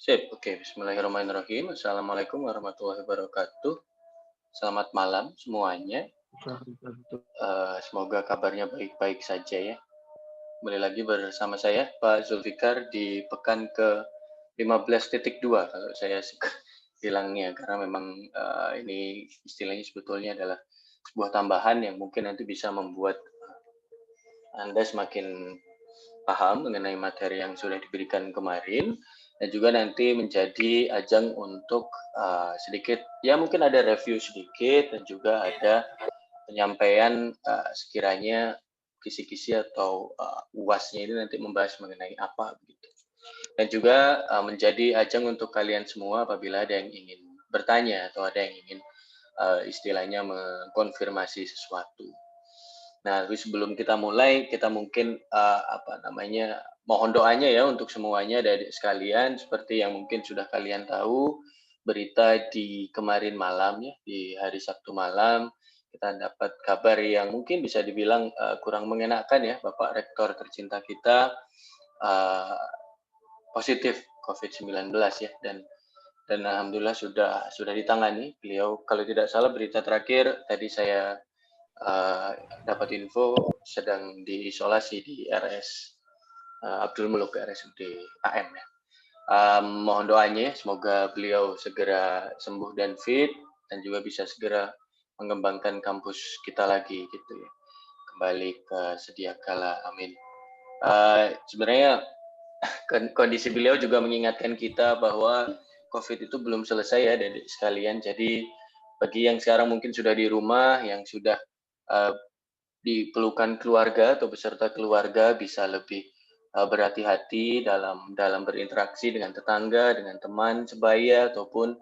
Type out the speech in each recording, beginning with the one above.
Sip, oke. Bismillahirrahmanirrahim. Assalamualaikum warahmatullahi wabarakatuh. Selamat malam semuanya. Semoga kabarnya baik-baik saja ya. Kembali lagi bersama saya, Pak Zulfikar, di pekan ke-15.2 kalau saya suka bilangnya, karena memang ini istilahnya sebetulnya adalah sebuah tambahan yang mungkin nanti bisa membuat Anda semakin paham mengenai materi yang sudah diberikan kemarin, dan juga nanti menjadi ajang untuk sedikit, ya mungkin ada review sedikit, dan juga ada penyampaian sekiranya kisi-kisi atau UASnya ini nanti membahas mengenai apa begitu. Dan juga menjadi ajang untuk kalian semua apabila ada yang ingin bertanya atau ada yang ingin istilahnya mengkonfirmasi sesuatu. Nah, tapi sebelum kita mulai, kita mungkin mohon doanya ya untuk semuanya dari sekalian, seperti yang mungkin sudah kalian tahu, berita di kemarin malam ya, di hari Sabtu malam, kita dapat kabar yang mungkin bisa dibilang kurang mengenakan ya, Bapak Rektor tercinta kita positif COVID-19 ya, dan alhamdulillah sudah ditangani. Beliau, kalau tidak salah berita terakhir tadi saya dapat info sedang diisolasi di RS Abdul Muluk, RSUD AM ya. Mohon doanya, semoga beliau segera sembuh dan fit, dan juga bisa segera mengembangkan kampus kita lagi gitu ya, kembali ke sedia kala, amin. Sebenarnya kondisi beliau juga mengingatkan kita bahwa COVID itu belum selesai ya dari sekalian. Jadi bagi yang sekarang mungkin sudah di rumah, yang sudah di pelukan keluarga atau beserta keluarga, bisa lebih berhati-hati dalam berinteraksi dengan tetangga, dengan teman sebaya, ataupun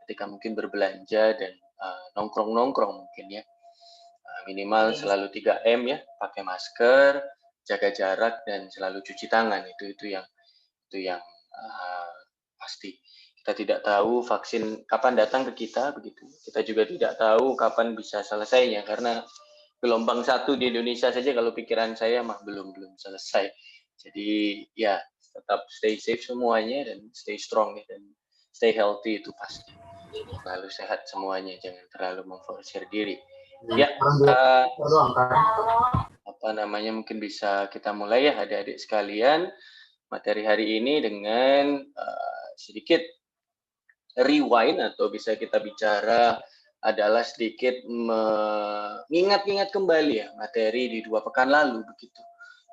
ketika mungkin berbelanja dan nongkrong-nongkrong mungkin ya. Minimal selalu 3M ya, pakai masker, jaga jarak, dan selalu cuci tangan. Itu yang pasti. Kita tidak tahu vaksin kapan datang ke kita begitu. Kita juga tidak tahu kapan bisa selesainya, karena gelombang 1 di Indonesia saja kalau pikiran saya mah belum selesai. Jadi ya tetap stay safe semuanya dan stay strong ya, dan stay healthy itu pasti. Selalu sehat semuanya, jangan terlalu memforsir diri. Ya, mungkin bisa kita mulai ya adik-adik sekalian materi hari ini dengan sedikit rewind, atau bisa kita bicara adalah sedikit mengingat-ingat kembali ya materi di 2 pekan lalu begitu,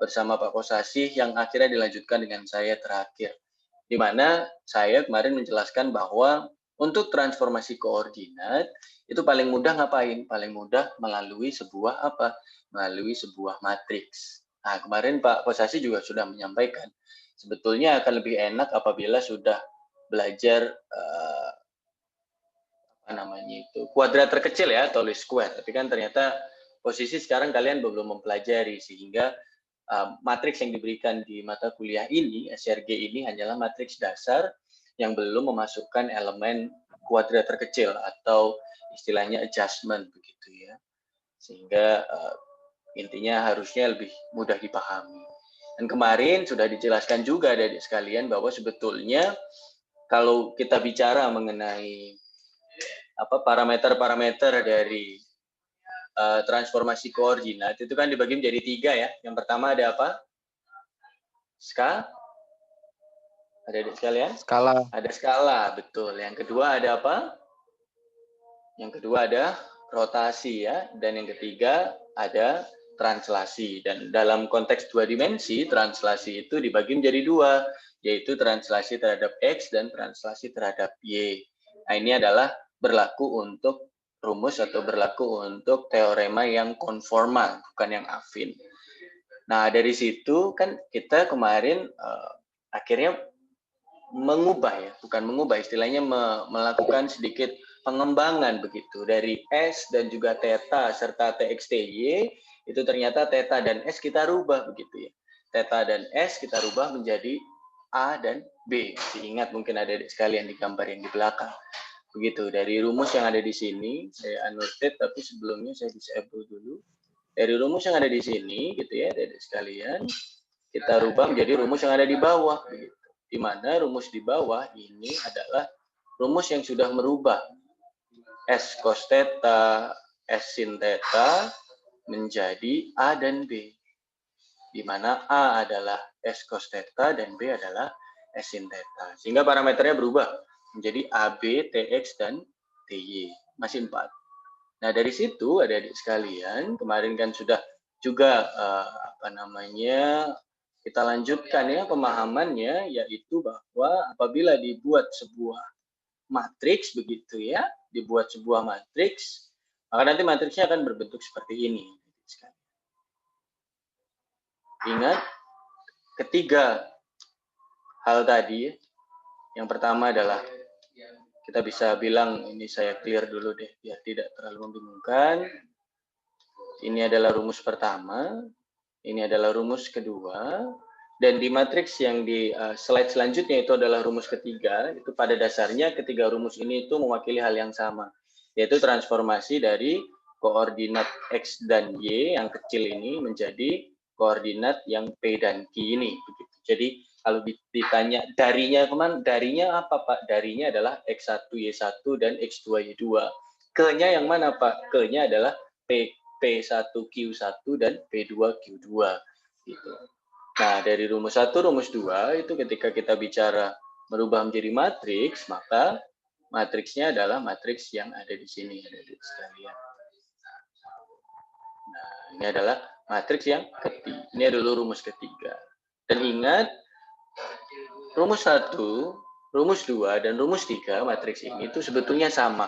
bersama Pak Kosasih, yang akhirnya dilanjutkan dengan saya terakhir, di mana saya kemarin menjelaskan bahwa untuk transformasi koordinat itu paling mudah ngapain? Paling mudah melalui sebuah melalui sebuah matriks. Nah, kemarin Pak Kosasih juga sudah menyampaikan sebetulnya akan lebih enak apabila sudah belajar kuadrat terkecil ya, atau least square. Tapi kan ternyata posisi sekarang kalian belum mempelajari, sehingga matriks yang diberikan di mata kuliah ini, SRG ini, hanyalah matriks dasar yang belum memasukkan elemen kuadrat terkecil atau istilahnya adjustment begitu ya. Sehingga intinya harusnya lebih mudah dipahami. Dan kemarin sudah dijelaskan juga dari sekalian bahwa sebetulnya kalau kita bicara mengenai parameter-parameter dari transformasi koordinat itu kan dibagi menjadi 3 ya. Yang pertama ada apa? Adik-adik sekalian? Skala. Ada skala, betul. Yang kedua ada apa? Yang kedua ada rotasi ya. Dan yang ketiga ada translasi. Dan dalam konteks 2 dimensi, translasi itu dibagi menjadi 2, yaitu translasi terhadap X dan translasi terhadap Y. Nah, ini adalah berlaku untuk rumus atau berlaku untuk teorema yang konformal, bukan yang afin. Nah, dari situ kan kita kemarin akhirnya istilahnya melakukan sedikit pengembangan begitu dari S dan juga theta serta TXTY. Itu ternyata theta dan S kita rubah begitu ya. Theta dan S kita rubah menjadi A dan B. Diingat mungkin ada sekalian di gambar yang di belakang. Begitu, dari rumus yang ada di sini, saya annotate, tapi sebelumnya saya disable dulu. Dari rumus yang ada di sini, gitu ya, dari sekalian, kita rubah menjadi rumus yang ada di bawah. Begitu. di mana rumus di bawah ini adalah rumus yang sudah merubah S cos theta, S sin theta menjadi A dan B, di mana A adalah S cos theta dan B adalah S sin theta. Sehingga parameternya berubah menjadi AB, TX, dan TY. Masih 4. Nah, dari situ adik-adik sekalian, kemarin kan sudah juga kita lanjutkan ya pemahamannya, yaitu bahwa apabila dibuat sebuah matriks begitu ya, dibuat sebuah matriks, maka nanti matriksnya akan berbentuk seperti ini. Ingat ketiga hal tadi. Yang pertama adalah kita bisa bilang, ini saya clear dulu deh biar tidak terlalu membingungkan. Ini adalah rumus pertama, ini adalah rumus kedua, dan di matriks yang di slide selanjutnya itu adalah rumus ketiga. Itu pada dasarnya ketiga rumus ini itu mewakili hal yang sama, yaitu transformasi dari koordinat X dan Y yang kecil ini menjadi koordinat yang P dan Q ini. Jadi kalau ditanya darinya kemana? Darinya apa Pak? Darinya adalah X1, Y1, dan X2, Y2. Ke-nya yang mana Pak? Ke-nya adalah P1, Q1, dan P2, Q2. Gitu. Nah, dari rumus 1, rumus 2, itu ketika kita bicara merubah menjadi matriks, maka matriksnya adalah matriks yang ada di sini, ada sekalian. Nah, ini adalah matriks yang ketiga. Ini adalah rumus ketiga. Dan ingat, rumus 1, rumus 2, dan rumus 3 matriks ini itu sebetulnya sama.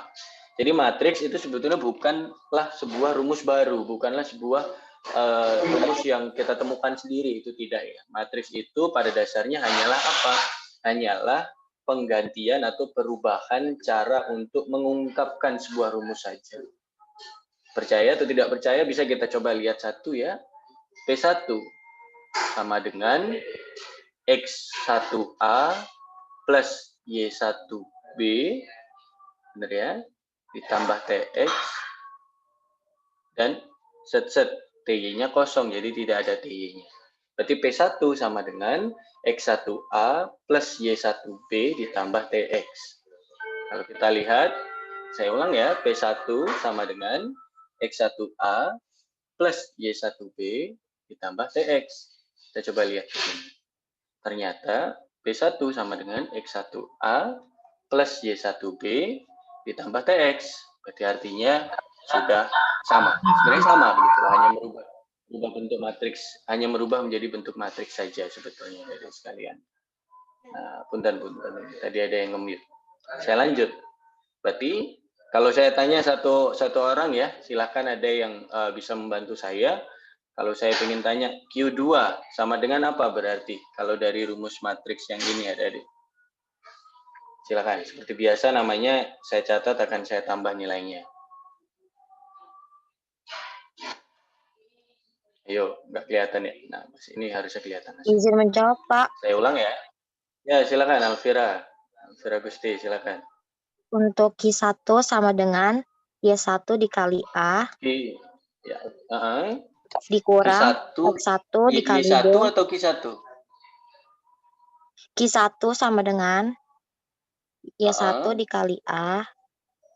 Jadi matriks itu sebetulnya bukanlah sebuah rumus baru, bukanlah sebuah rumus yang kita temukan sendiri, itu tidak ya. Matriks itu pada dasarnya hanyalah apa? Hanyalah penggantian atau perubahan cara untuk mengungkapkan sebuah rumus saja. Percaya atau tidak percaya bisa kita coba lihat satu ya. P1 sama dengan X1A plus Y1B, benar ya, ditambah TX, dan set-set TY-nya kosong, jadi tidak ada TY-nya. Berarti P1 sama dengan X1A plus Y1B ditambah TX. Kalau kita lihat, saya ulang ya, P1 sama dengan X1A plus Y1B ditambah TX. Kita coba lihat di sini. Ternyata P1 sama dengan X1A plus Y1B ditambah TX. Berarti artinya sudah sama. Sebenarnya sama begitu, hanya merubah bentuk matriks, hanya merubah menjadi bentuk matriks saja sebetulnya dari sekalian. Nah, punten. Tadi ada yang nge-mute. Saya lanjut. Berarti kalau saya tanya satu orang ya, silakan ada yang bisa membantu saya. Kalau saya ingin tanya Q2 sama dengan apa berarti? Kalau dari rumus matriks yang ini ada di. Silakan. Seperti biasa namanya saya catat, akan saya tambah nilainya. Ayo, nggak kelihatan ya? Nah, ini harusnya kelihatan. Izin menjawab, Pak. Saya ulang ya. Ya, silakan Alvira. Alvira Gusti, silakan. Untuk Q1 sama dengan Y1 dikali A. Ya, dikurang Q1, X1 dikali Y1 B. atau Q1? Q1 sama dengan Y1 dikali A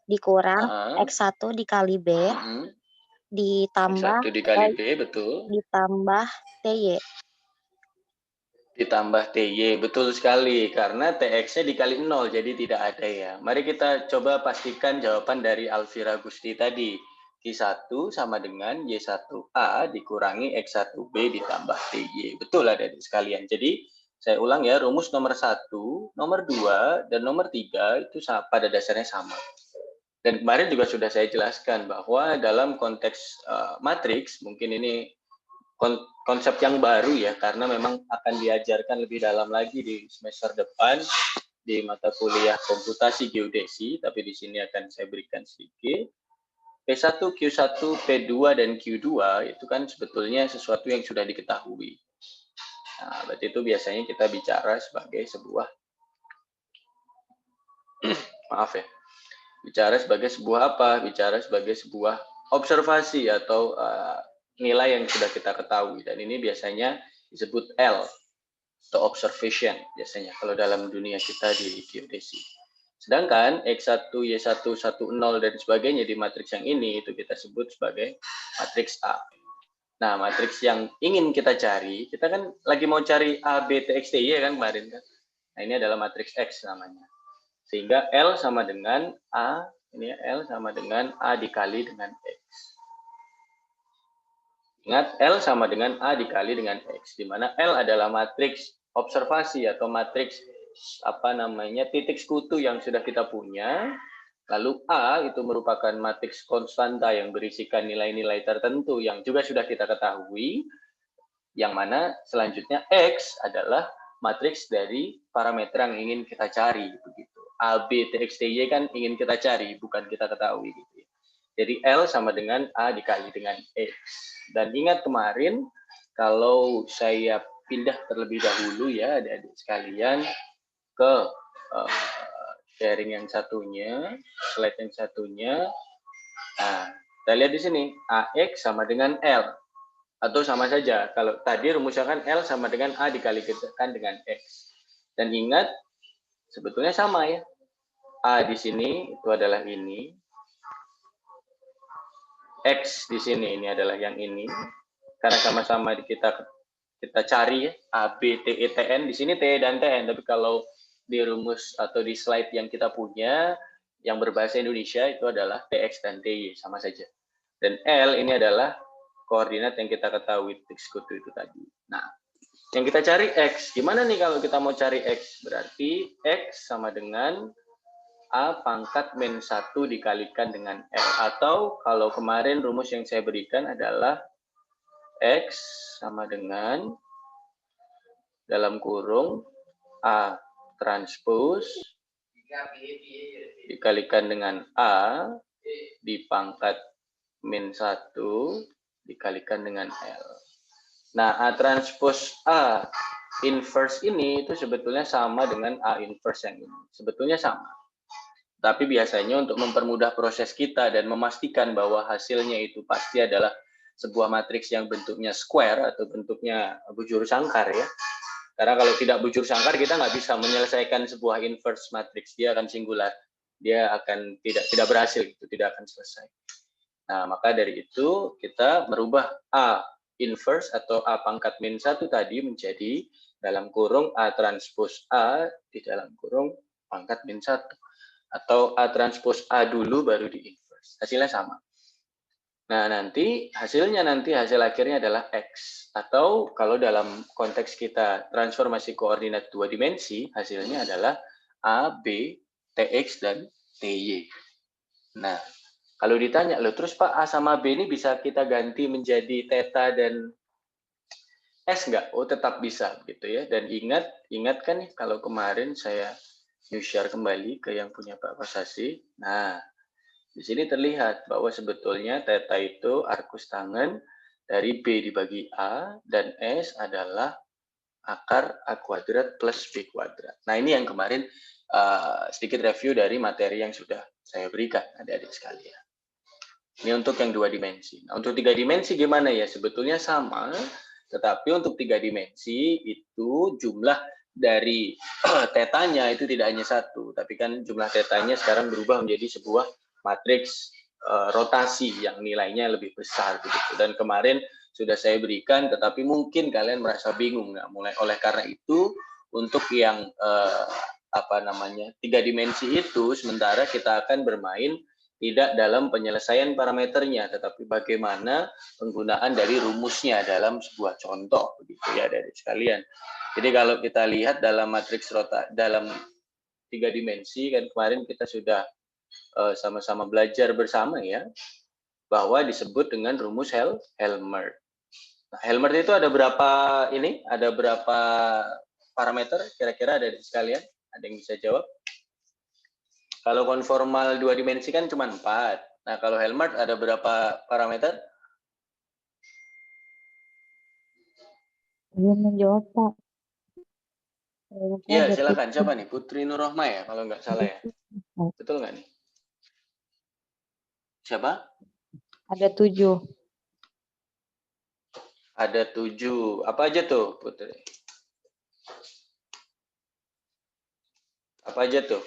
dikurang X1 dikali B ditambah X1 dikali B, betul. ditambah TY. Ditambah TY, betul sekali. Karena TX-nya dikali 0, jadi tidak ada ya. Mari kita coba pastikan jawaban dari Alvira Gusti tadi. Q1 sama dengan Y1A dikurangi X1B ditambah TY. Betul ada di sekalian. Jadi, saya ulang ya, rumus nomor 1, nomor 2, dan nomor 3 itu pada dasarnya sama. Dan kemarin juga sudah saya jelaskan bahwa dalam konteks matriks, mungkin ini konsep yang baru ya, karena memang akan diajarkan lebih dalam lagi di semester depan di mata kuliah komputasi geodesi, tapi di sini akan saya berikan sedikit. P1, Q1, P2, dan Q2 itu kan sebetulnya sesuatu yang sudah diketahui. Nah, berarti itu biasanya kita bicara sebagai sebuah maaf ya, bicara sebagai sebuah apa? Bicara sebagai sebuah observasi atau nilai yang sudah kita ketahui. Dan ini biasanya disebut L. atau observation biasanya kalau dalam dunia kita di geodesi. Sedangkan X1, Y1, 10 dan sebagainya di matriks yang ini itu kita sebut sebagai matriks A. Nah, matriks yang ingin kita cari, kita kan lagi mau cari A, B, T, X, T, Y kan kemarin kan. Nah, ini adalah matriks X namanya. Sehingga L sama dengan A, ini L sama dengan A dikali dengan X. Ingat, L sama dengan A dikali dengan X, di mana L adalah matriks observasi atau matriks titik sekutu yang sudah kita punya. Lalu A itu merupakan matriks konstanta yang berisikan nilai-nilai tertentu yang juga sudah kita ketahui, yang mana selanjutnya X adalah matriks dari parameter yang ingin kita cari, begitu. A, B, T, X, T, Y kan ingin kita cari, bukan kita ketahui, gitu. Jadi L sama dengan A dikali dengan X. Dan ingat kemarin, kalau saya pindah terlebih dahulu ya adik-adik sekalian ke sharing yang satunya, slide yang satunya. Nah, kita lihat di sini, AX sama dengan L. Atau sama saja, kalau tadi rumusnya kan L sama dengan A dikalikan dengan X. Dan ingat, sebetulnya sama ya. A di sini itu adalah ini. X di sini ini adalah yang ini. Karena sama-sama kita cari ya, A, B, T, E, T, N. Di sini T dan T, N. Tapi kalau di rumus atau di slide yang kita punya, yang berbahasa Indonesia itu adalah TX dan TY, sama saja. Dan L ini adalah koordinat yang kita ketahui, titik sekutu itu tadi. Nah, yang kita cari X. Gimana nih kalau kita mau cari X? Berarti X sama dengan A pangkat min 1 dikalikan dengan L. Atau kalau kemarin rumus yang saya berikan adalah X sama dengan dalam kurung A transpose dikalikan dengan A di pangkat min 1 dikalikan dengan L. Nah, A transpose A inverse ini itu sebetulnya sama dengan A inverse yang ini. Sebetulnya sama. Tapi biasanya untuk mempermudah proses kita dan memastikan bahwa hasilnya itu pasti adalah sebuah matriks yang bentuknya square atau bentuknya bujur sangkar ya. Karena kalau tidak bujur sangkar kita nggak bisa menyelesaikan sebuah inverse matriks, dia akan singular, dia akan tidak berhasil, itu tidak akan selesai. Nah, maka dari itu kita merubah A inverse atau A pangkat min 1 tadi menjadi dalam kurung A transpose A di dalam kurung pangkat min 1. Atau A transpose A dulu baru di inverse. Hasilnya sama. Nah, hasil akhirnya adalah X. Atau kalau dalam konteks kita transformasi koordinat 2 dimensi, hasilnya adalah A, B, TX, dan TY. Nah, kalau ditanya, loh terus Pak A sama B ini bisa kita ganti menjadi theta dan S nggak? Oh, tetap bisa gitu ya. Dan ingat kan nih kalau kemarin saya share kembali ke yang punya Pak Pasasi. Nah, di sini terlihat bahwa sebetulnya theta itu arkus tangen dari B dibagi A dan S adalah akar A kuadrat plus B kuadrat. Nah, ini yang kemarin sedikit review dari materi yang sudah saya berikan adik-adik sekalian. Ini untuk yang 2 dimensi. Nah, untuk 3 dimensi gimana ya? Sebetulnya sama, tetapi untuk 3 dimensi itu jumlah dari tetanya itu tidak hanya 1, tapi kan jumlah tetanya sekarang berubah menjadi sebuah matriks rotasi yang nilainya lebih besar begitu. Dan kemarin sudah saya berikan, tetapi mungkin kalian merasa bingung. Nah, oleh karena itu untuk yang 3 dimensi itu sementara kita akan bermain tidak dalam penyelesaian parameternya, tetapi bagaimana penggunaan dari rumusnya dalam sebuah contoh, begitu ya dari sekalian. Jadi kalau kita lihat dalam matriks dalam 3 dimensi kan kemarin kita sudah sama-sama belajar bersama ya, bahwa disebut dengan rumus Helmert. Nah, Helmert itu ada berapa Ada berapa parameter kira-kira dari sekalian? Ada yang bisa jawab? Kalau konformal 2 dimensi kan cuma 4. Nah, kalau Helmert ada berapa parameter? Belum menjawab, Pak. Iya, silakan. Siapa nih? Putri Nurrohma ya, kalau nggak salah ya. Betul nggak nih? Siapa? Ada 7. Ada 7. Apa aja tuh, Putri? Apa aja tuh?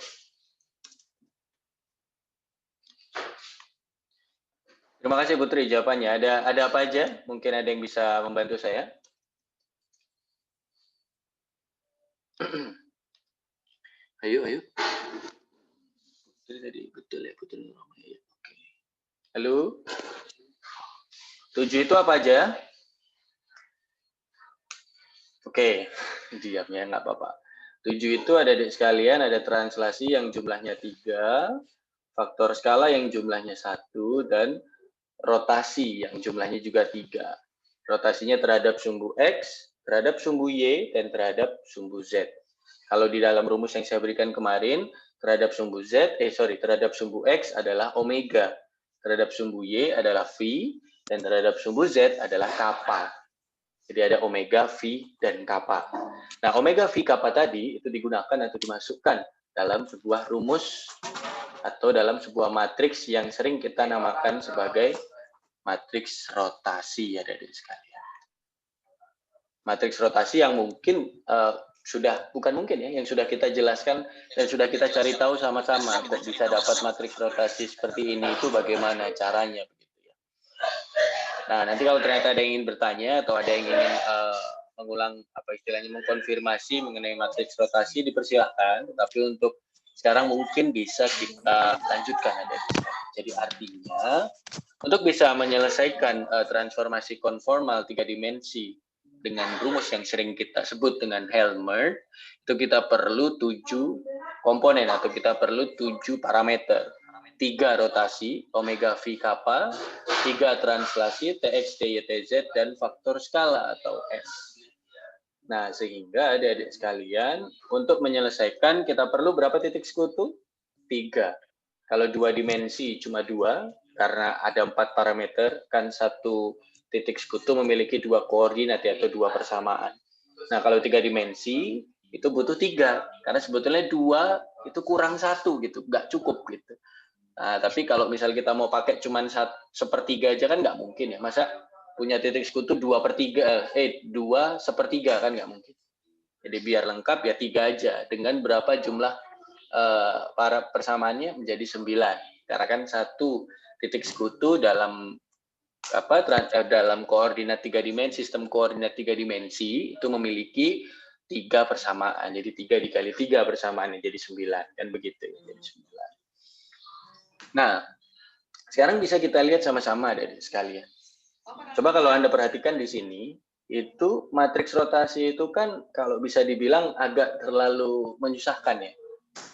Terima kasih Putri jawabannya. Ada apa aja? Mungkin ada yang bisa membantu saya? Ayo. Putri tadi betul ya, Putri Nurmaya. Ya. Oke. Halo. 7 itu apa aja? Oke, diamnya nggak apa-apa. 7 itu ada adik sekalian, ada translasi yang jumlahnya 3, faktor skala yang jumlahnya 1, dan rotasi yang jumlahnya juga 3. Rotasinya terhadap sumbu X, terhadap sumbu Y, dan terhadap sumbu Z. Kalau di dalam rumus yang saya berikan kemarin, terhadap sumbu terhadap sumbu X adalah omega, terhadap sumbu Y adalah V, dan terhadap sumbu Z adalah kappa. Jadi ada omega, V, dan kappa. Nah, omega, V, kappa tadi itu digunakan atau dimasukkan dalam sebuah rumus atau dalam sebuah matriks yang sering kita namakan sebagai matriks rotasi ya dari sekalian. Matriks rotasi yang mungkin yang sudah kita jelaskan dan sudah kita cari tahu sama-sama kok bisa dapat matriks rotasi seperti ini itu bagaimana caranya begitu ya. Nah, nanti kalau ternyata ada yang ingin bertanya atau ada yang ingin mengulang mengkonfirmasi mengenai matriks rotasi dipersilahkan, tetapi untuk sekarang mungkin bisa kita lanjutkan ada. Jadi artinya untuk bisa menyelesaikan transformasi konformal 3 dimensi dengan rumus yang sering kita sebut dengan Helmert, itu kita perlu 7 komponen atau kita perlu 7 parameter. 3 rotasi, omega V kappa, 3 translasi, TX, TY, TZ, dan faktor skala atau S. Nah, sehingga adik-adik sekalian, untuk menyelesaikan kita perlu berapa titik sekutu? 3. Kalau 2 dimensi cuma 2, karena ada 4 parameter, kan satu titik sekutu memiliki 2 koordinat atau 2 persamaan. Nah, kalau 3 dimensi, itu butuh 3, karena sebetulnya 2 itu kurang 1 gitu, nggak cukup gitu. Nah, tapi kalau misal kita mau pakai cuma 1/3 aja kan nggak mungkin ya. Masa punya titik sekutu 2/3 kan nggak mungkin. Jadi biar lengkap ya 3 aja dengan berapa jumlah para persamaannya menjadi 9. Karena kan satu titik sekutu dalam dalam koordinat 3 dimensi, sistem koordinat 3 dimensi itu memiliki 3 persamaan. Jadi 3 dikali 3 persamaannya jadi 9 kan begitu ya, jadi 9. Nah, sekarang bisa kita lihat sama-sama dari sekalian. Coba kalau Anda perhatikan di sini, itu matriks rotasi itu kan kalau bisa dibilang agak terlalu menyusahkan ya.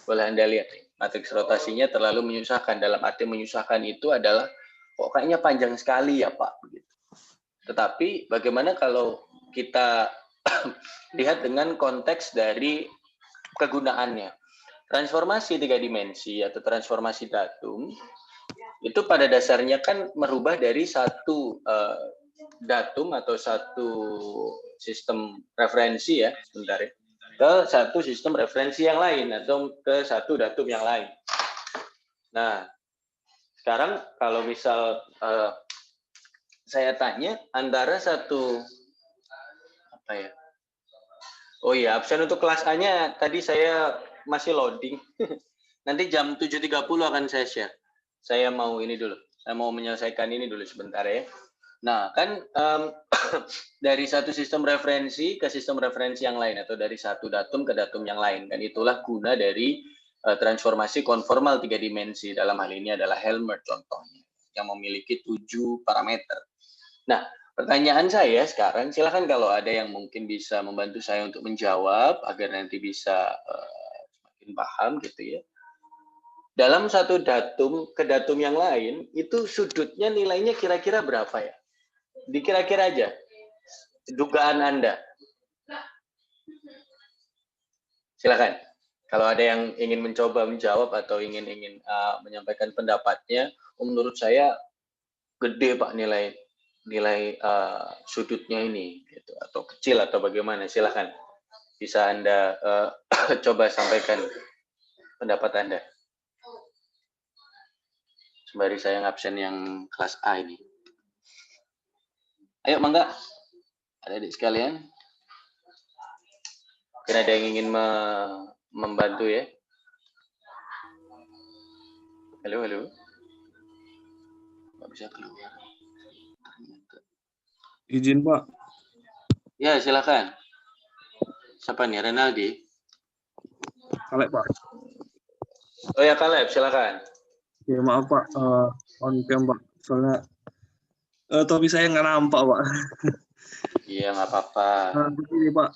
Boleh Anda lihat, matriks rotasinya terlalu menyusahkan. Dalam arti menyusahkan itu adalah, kok kayaknya panjang sekali ya Pak. Begitu. Tetapi bagaimana kalau kita lihat dengan konteks dari kegunaannya. Transformasi 3 dimensi atau transformasi datum itu pada dasarnya kan merubah dari satu datum atau satu sistem referensi ya, sebentar ya, ke satu sistem referensi yang lain atau ke satu datum yang lain. Nah, sekarang kalau misal saya tanya antara satu apa ya? Oh iya, absen untuk kelas A-nya tadi saya masih loading. Nanti jam 7.30 akan saya share. Saya mau ini dulu. Saya mau menyelesaikan ini dulu sebentar ya. Nah, kan dari satu sistem referensi ke sistem referensi yang lain atau dari satu datum ke datum yang lain. Dan itulah guna dari transformasi konformal 3 dimensi. Dalam hal ini adalah Helmert contohnya yang memiliki 7 parameter. Nah, pertanyaan saya sekarang, silakan kalau ada yang mungkin bisa membantu saya untuk menjawab agar nanti bisa semakin paham gitu ya. Dalam satu datum ke datum yang lain, itu sudutnya nilainya kira-kira berapa ya? Dikira-kira aja, dugaan Anda. Silakan. Kalau ada yang ingin mencoba menjawab atau ingin menyampaikan pendapatnya, menurut saya gede Pak nilai sudutnya ini, gitu, atau kecil atau bagaimana? Silakan. Bisa Anda coba sampaikan pendapat Anda. Sembari saya ngabsen yang kelas A ini. Ayo, mangga. Ada adik sekalian. Mungkin ada yang ingin membantu ya. Halo, halo. Nggak bisa keluar. Izin, Pak. Ya, silakan. Siapa nih? Renaldi? Kalek, Pak. Oh ya, Kaleb, silakan. Ya, maaf, Pak. On cam, Pak. Soalnya topik saya nggak nampak, Pak. Iya, nggak apa-apa. Begini, Pak.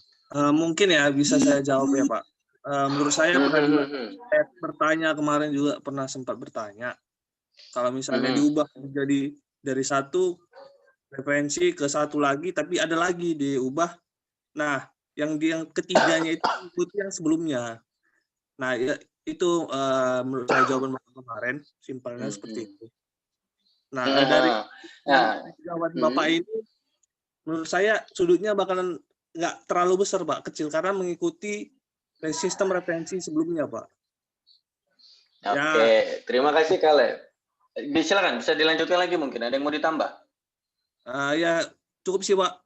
Mungkin ya bisa saya jawab ya, Pak. Menurut saya pernah juga saya bertanya kemarin juga pernah sempat bertanya. Kalau misalnya diubah menjadi dari satu referensi ke satu lagi, tapi ada lagi diubah. Nah, yang ketiganya itu ikuti yang sebelumnya. Nah, ya, itu menurut saya jawaban Bapak kemarin, simpelnya seperti itu. Nah, dari jawaban Bapak ini, menurut saya sudutnya bakalan nggak terlalu besar, Pak, kecil, karena mengikuti sistem referensi sebelumnya, Pak. Oke, terima kasih Kaleb. Silakan, bisa dilanjutkan lagi mungkin, ada yang mau ditambah? Ya, cukup sih, Pak.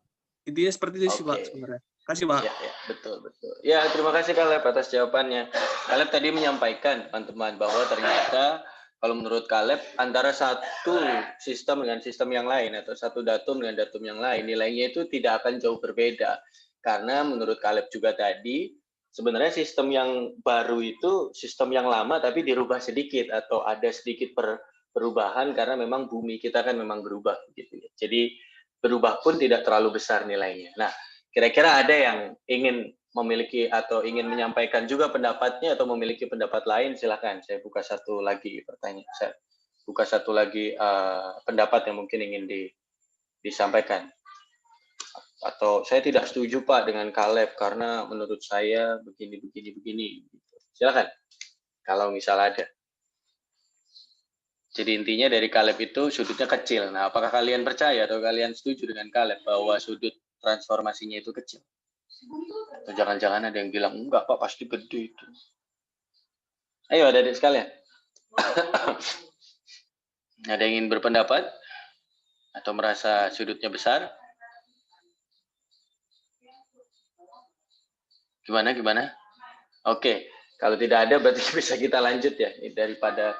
Intinya seperti itu sih, Pak, sebenarnya. Kasih, Pak. Ya, betul. Ya, terima kasih Kaleb atas jawabannya. Kaleb tadi menyampaikan, teman-teman, bahwa ternyata kalau menurut Kaleb, antara satu sistem dengan sistem yang lain, atau satu datum dengan datum yang lain, nilainya itu tidak akan jauh berbeda. Karena menurut Kaleb juga tadi, sebenarnya sistem yang baru itu sistem yang lama, tapi dirubah sedikit, atau ada sedikit perubahan, karena memang bumi kita kan memang berubah. Gitu ya. Jadi, berubah pun tidak terlalu besar nilainya. Nah, kira-kira ada yang ingin memiliki atau ingin menyampaikan juga pendapatnya atau memiliki pendapat lain, silakan. Saya buka satu lagi pertanyaan. Saya buka satu lagi pendapat yang mungkin ingin disampaikan. Atau saya tidak setuju Pak dengan Kaleb karena menurut saya begini. Silakan. Kalau misal ada. Jadi intinya dari Kaleb itu sudutnya kecil. Nah, apakah kalian percaya atau kalian setuju dengan Kaleb bahwa sudut transformasinya itu kecil? Atau jangan-jangan ada yang bilang, enggak Pak, pasti gede itu. Ayo adik-adik sekalian. Ada yang ingin berpendapat? Atau merasa sudutnya besar? Gimana? Oke, kalau tidak ada berarti bisa kita lanjut ya. Daripada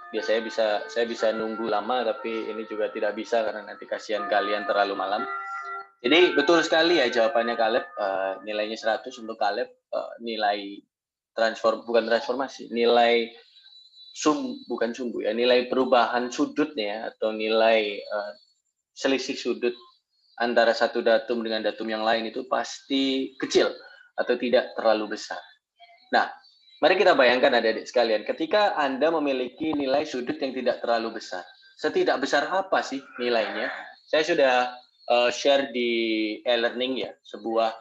biasanya saya bisa nunggu lama, tapi ini juga tidak bisa karena nanti kasihan kalian terlalu malam. Jadi betul sekali ya jawabannya Kaleb, nilainya 100 untuk Kaleb, nilai bukan transformasi, nilai bukan sumbu ya, nilai perubahan sudutnya atau nilai selisih sudut antara satu datum dengan datum yang lain itu pasti kecil atau tidak terlalu besar. Nah, mari kita bayangkan adik-adik sekalian, ketika Anda memiliki nilai sudut yang tidak terlalu besar, setidak besar apa sih nilainya? Saya sudah share di e-learning ya, sebuah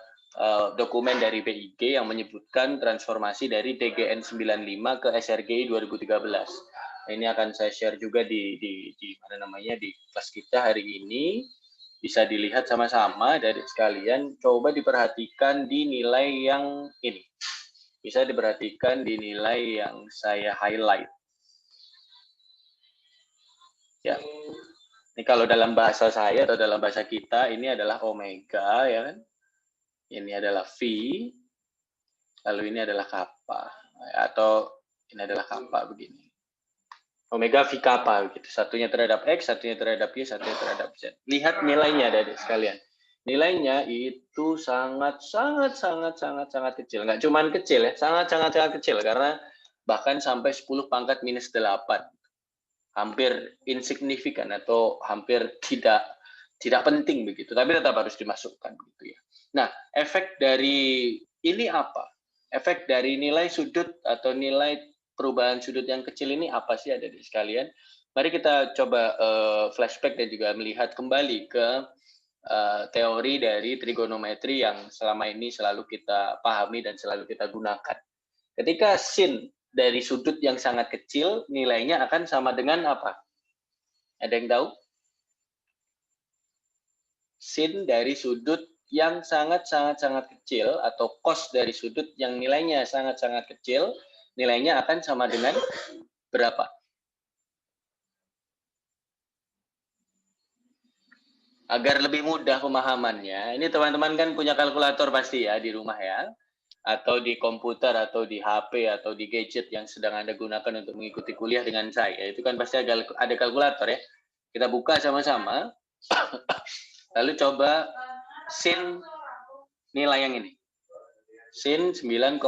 dokumen dari BIG yang menyebutkan transformasi dari DGN 95 ke SRGI 2013. Nah, ini akan saya share juga di kelas kita hari ini. Bisa dilihat sama-sama dari sekalian, coba diperhatikan di nilai yang ini. Bisa diperhatikan di nilai yang saya highlight. Ya. Ini kalau dalam bahasa saya atau dalam bahasa kita ini adalah omega ya kan. Ini adalah V. Lalu ini adalah kappa atau ini adalah kappa begini. Omega V kappa gitu. Satunya terhadap X, satunya terhadap Y, satunya terhadap Z. Lihat nilainya dari sekalian. Nilainya itu sangat kecil. Nggak cuman kecil ya, sangat kecil karena bahkan sampai 10 pangkat minus 8. Hampir insignifikan atau hampir tidak penting begitu, tapi tetap harus dimasukkan gitu ya. Nah, efek dari ini apa? Efek dari nilai sudut atau nilai perubahan sudut yang kecil ini apa sih ada di sekalian? Mari kita coba flashback dan juga melihat kembali ke teori dari trigonometri yang selama ini selalu kita pahami dan selalu kita gunakan. Ketika sin dari sudut yang sangat kecil, nilainya akan sama dengan apa? Ada yang tahu? Sin dari sudut yang sangat kecil atau cos dari sudut yang nilainya sangat kecil, nilainya akan sama dengan berapa? Agar lebih mudah pemahamannya, ini teman-teman kan punya kalkulator pasti ya di rumah ya. atau di komputer atau di HP atau di gadget yang sedang Anda gunakan untuk mengikuti kuliah dengan saya. Itu kan pasti ada kalkulator ya. Kita buka sama-sama. Lalu coba sin nilai yang ini. Sin 9,35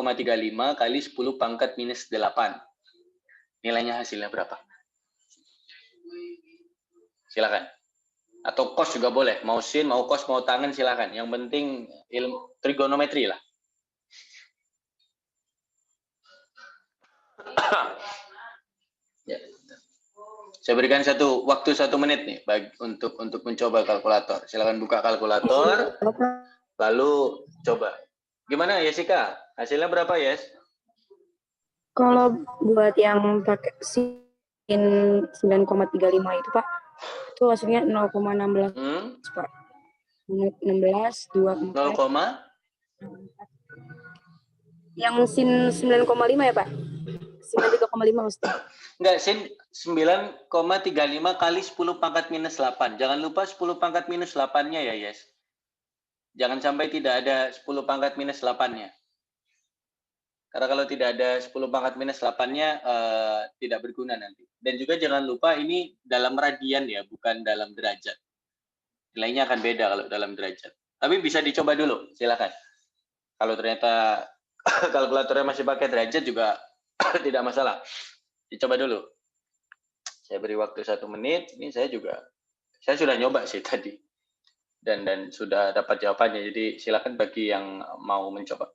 kali 10 pangkat minus 8. Nilainya hasilnya berapa? Silakan. Atau cos juga boleh. Mau sin, mau cos, mau tangen silakan. Yang penting ilmu trigonometri lah. Ya. Saya berikan waktu 1 menit nih untuk mencoba kalkulator. Silakan buka kalkulator, lalu coba. Gimana Yesika? Hasilnya berapa, Yes? Kalau buat yang pakai sin 9,35 itu Pak, itu hasilnya 0,16 Pak. 16, 24. 0, Yang sin 9,5 ya Pak? 93,5 maksudnya. enggak, sin 9,35 kali 10 pangkat minus 8. Jangan lupa 10 pangkat minus 8-nya ya, Yes. Jangan sampai tidak ada 10 pangkat minus 8-nya. Karena kalau tidak ada 10 pangkat minus 8-nya, tidak berguna nanti. Dan juga jangan lupa ini dalam radian ya, bukan dalam derajat. Nilainya akan beda kalau dalam derajat. Tapi bisa dicoba dulu, silakan. Kalau ternyata kalkulatornya masih pakai derajat juga tidak masalah. Dicoba dulu. Saya beri waktu 1 menit. Ini saya sudah nyoba sih tadi. Dan sudah dapat jawabannya. Jadi silakan bagi yang mau mencoba.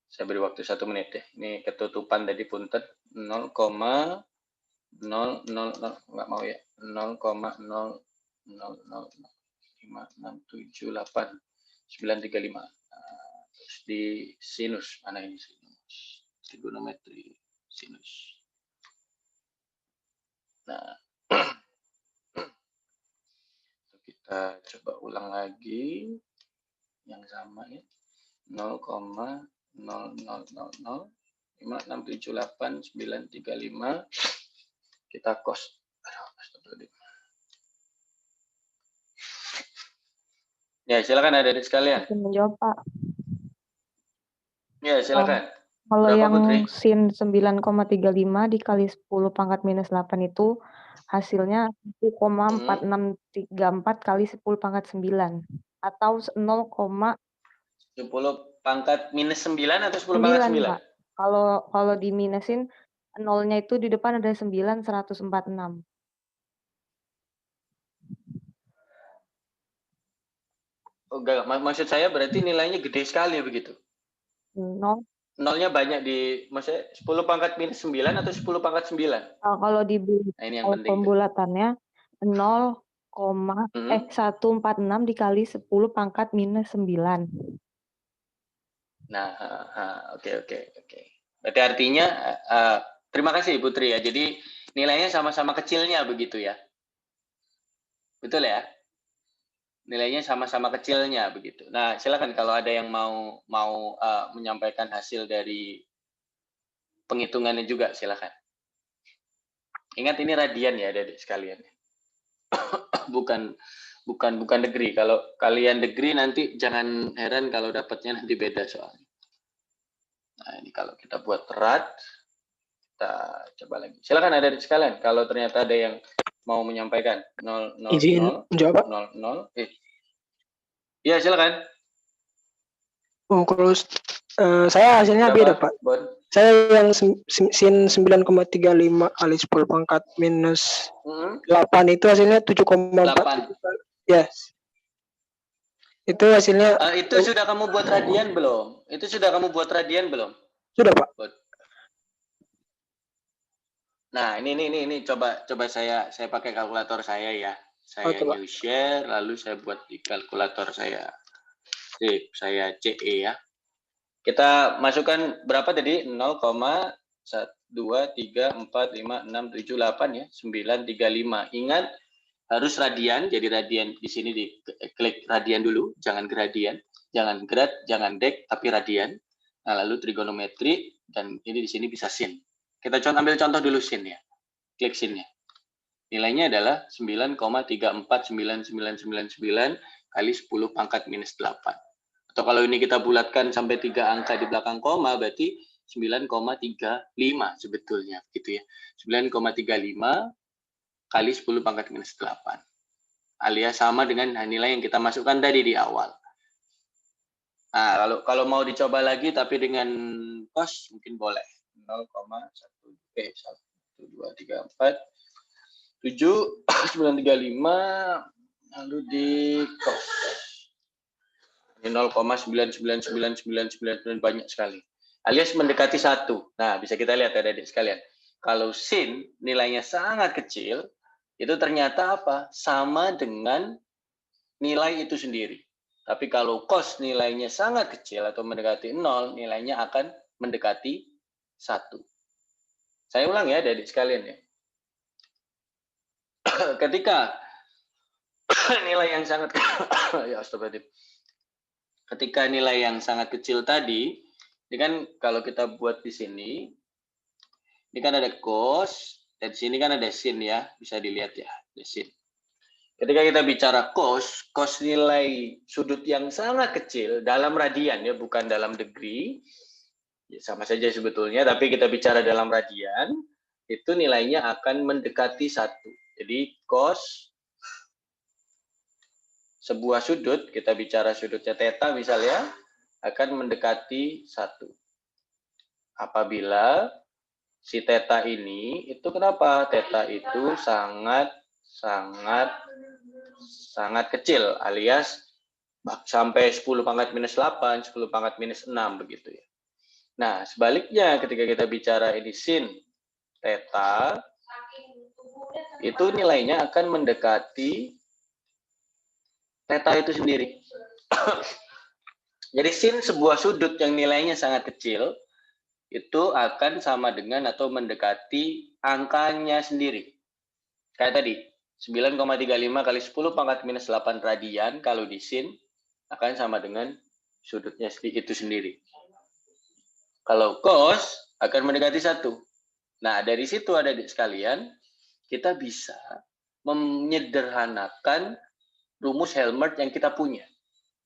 Saya beri waktu 1 menit ya. Ini ketutupan tadi punten 0,00 nggak mau ya. 0,0005678 terus di sinus, mana ini sinus? Trigonometri sinus. Nah, kita coba ulang lagi yang sama ya. 0,0005678,935 kita cos. Ya, silakan adik-adik sekalian. Menjawab, Pak. Ya, silakan. Kalau Berapa, yang Putri? sin 9,35 dikali 10 pangkat minus 8 itu hasilnya 1,4634 kali 10 pangkat 9 atau 0,9, 10 pangkat minus 9 atau 10 pangkat 9? Pak. Kalau diminusin nolnya itu di depan ada 9, 146. Oh, enggak, maksud saya berarti nilainya gede sekali begitu. Nolnya banyak maksudnya 10 pangkat minus 9 atau 10 pangkat 9? Kalau di ini yang penting. pembulatannya 146 dikali 10 pangkat minus 9. Nah, oke. Berarti artinya, terima kasih Putri ya. Jadi nilainya sama-sama kecilnya begitu ya. Betul ya? Nilainya sama-sama kecilnya begitu. Nah, silakan kalau ada yang mau menyampaikan hasil dari penghitungannya juga silakan. Ingat ini radian ya adik-adik sekalian. bukan degree. Kalau kalian degree nanti jangan heran kalau dapatnya nanti beda soalnya. Nah, ini kalau kita buat rad, kita coba lagi. Silakan adik-adik sekalian kalau ternyata ada yang mau menyampaikan 000. Iya, silakan. Oh, kalau saya hasilnya beda, Pak. Saya yang sin 9,35 kali 10 pangkat minus 8 itu hasilnya 7,4. Yes. Itu hasilnya. Itu sudah kamu buat radian belum? Sudah, Pak. Nah, ini coba saya pakai kalkulator saya ya. Saya new share lalu saya buat di kalkulator saya. Sip, saya CE ya. Kita masukkan berapa tadi? 0,1234567 ya, 935. Ingat harus radian, jadi radian di sini diklik radian dulu, jangan gradian, jangan grad, jangan dek, tapi radian. Nah, lalu trigonometri dan ini di sini bisa sin. Kita ambil contoh dulu sin ya. Klik sinnya. Nilainya adalah 9,3499999 kali 10 pangkat minus 8. Atau kalau ini kita bulatkan sampai 3 angka di belakang koma, berarti 9,35 sebetulnya, gitu ya. 9,35 kali 10 pangkat minus 8. Alias sama dengan nilai yang kita masukkan tadi di awal. Nah, kalau mau dicoba lagi tapi dengan cos mungkin boleh. 0,1, 1, 2, 3, 4, 7, 935, lalu di cos. Ini 0,99999 banyak sekali. Alias mendekati 1. Nah, bisa kita lihat ya adik sekalian. Kalau sin nilainya sangat kecil, itu ternyata apa? Sama dengan nilai itu sendiri. Tapi kalau cos nilainya sangat kecil atau mendekati 0, nilainya akan mendekati 1. Saya ulang ya adik sekalian ya. Ketika nilai yang sangat ya astagfirullahaladzim. Ketika nilai yang sangat kecil tadi, ini kan kalau kita buat di sini, ini kan ada cos, dan di sini kan ada sin ya, bisa dilihat ya, ada sin. Ketika kita bicara cos nilai sudut yang sangat kecil dalam radian ya, bukan dalam degree, ya sama saja sebetulnya, tapi kita bicara dalam radian, itu nilainya akan mendekati 1. Jadi cos sebuah sudut, kita bicara sudutnya theta misalnya, akan mendekati 1. Apabila si theta ini, itu kenapa? Theta itu sangat kecil, alias sampai 10 pangkat minus 8, 10 pangkat minus 6, begitu ya. Nah, sebaliknya ketika kita bicara ini sin theta, itu nilainya akan mendekati theta itu sendiri. Jadi sin sebuah sudut yang nilainya sangat kecil itu akan sama dengan atau mendekati angkanya sendiri. Kayak tadi, 9,35 kali 10 pangkat minus 8 radian kalau di sin akan sama dengan sudutnya itu sendiri. Kalau cos akan mendekati 1. Nah, dari situ adik sekalian, kita bisa menyederhanakan rumus Helmert yang kita punya.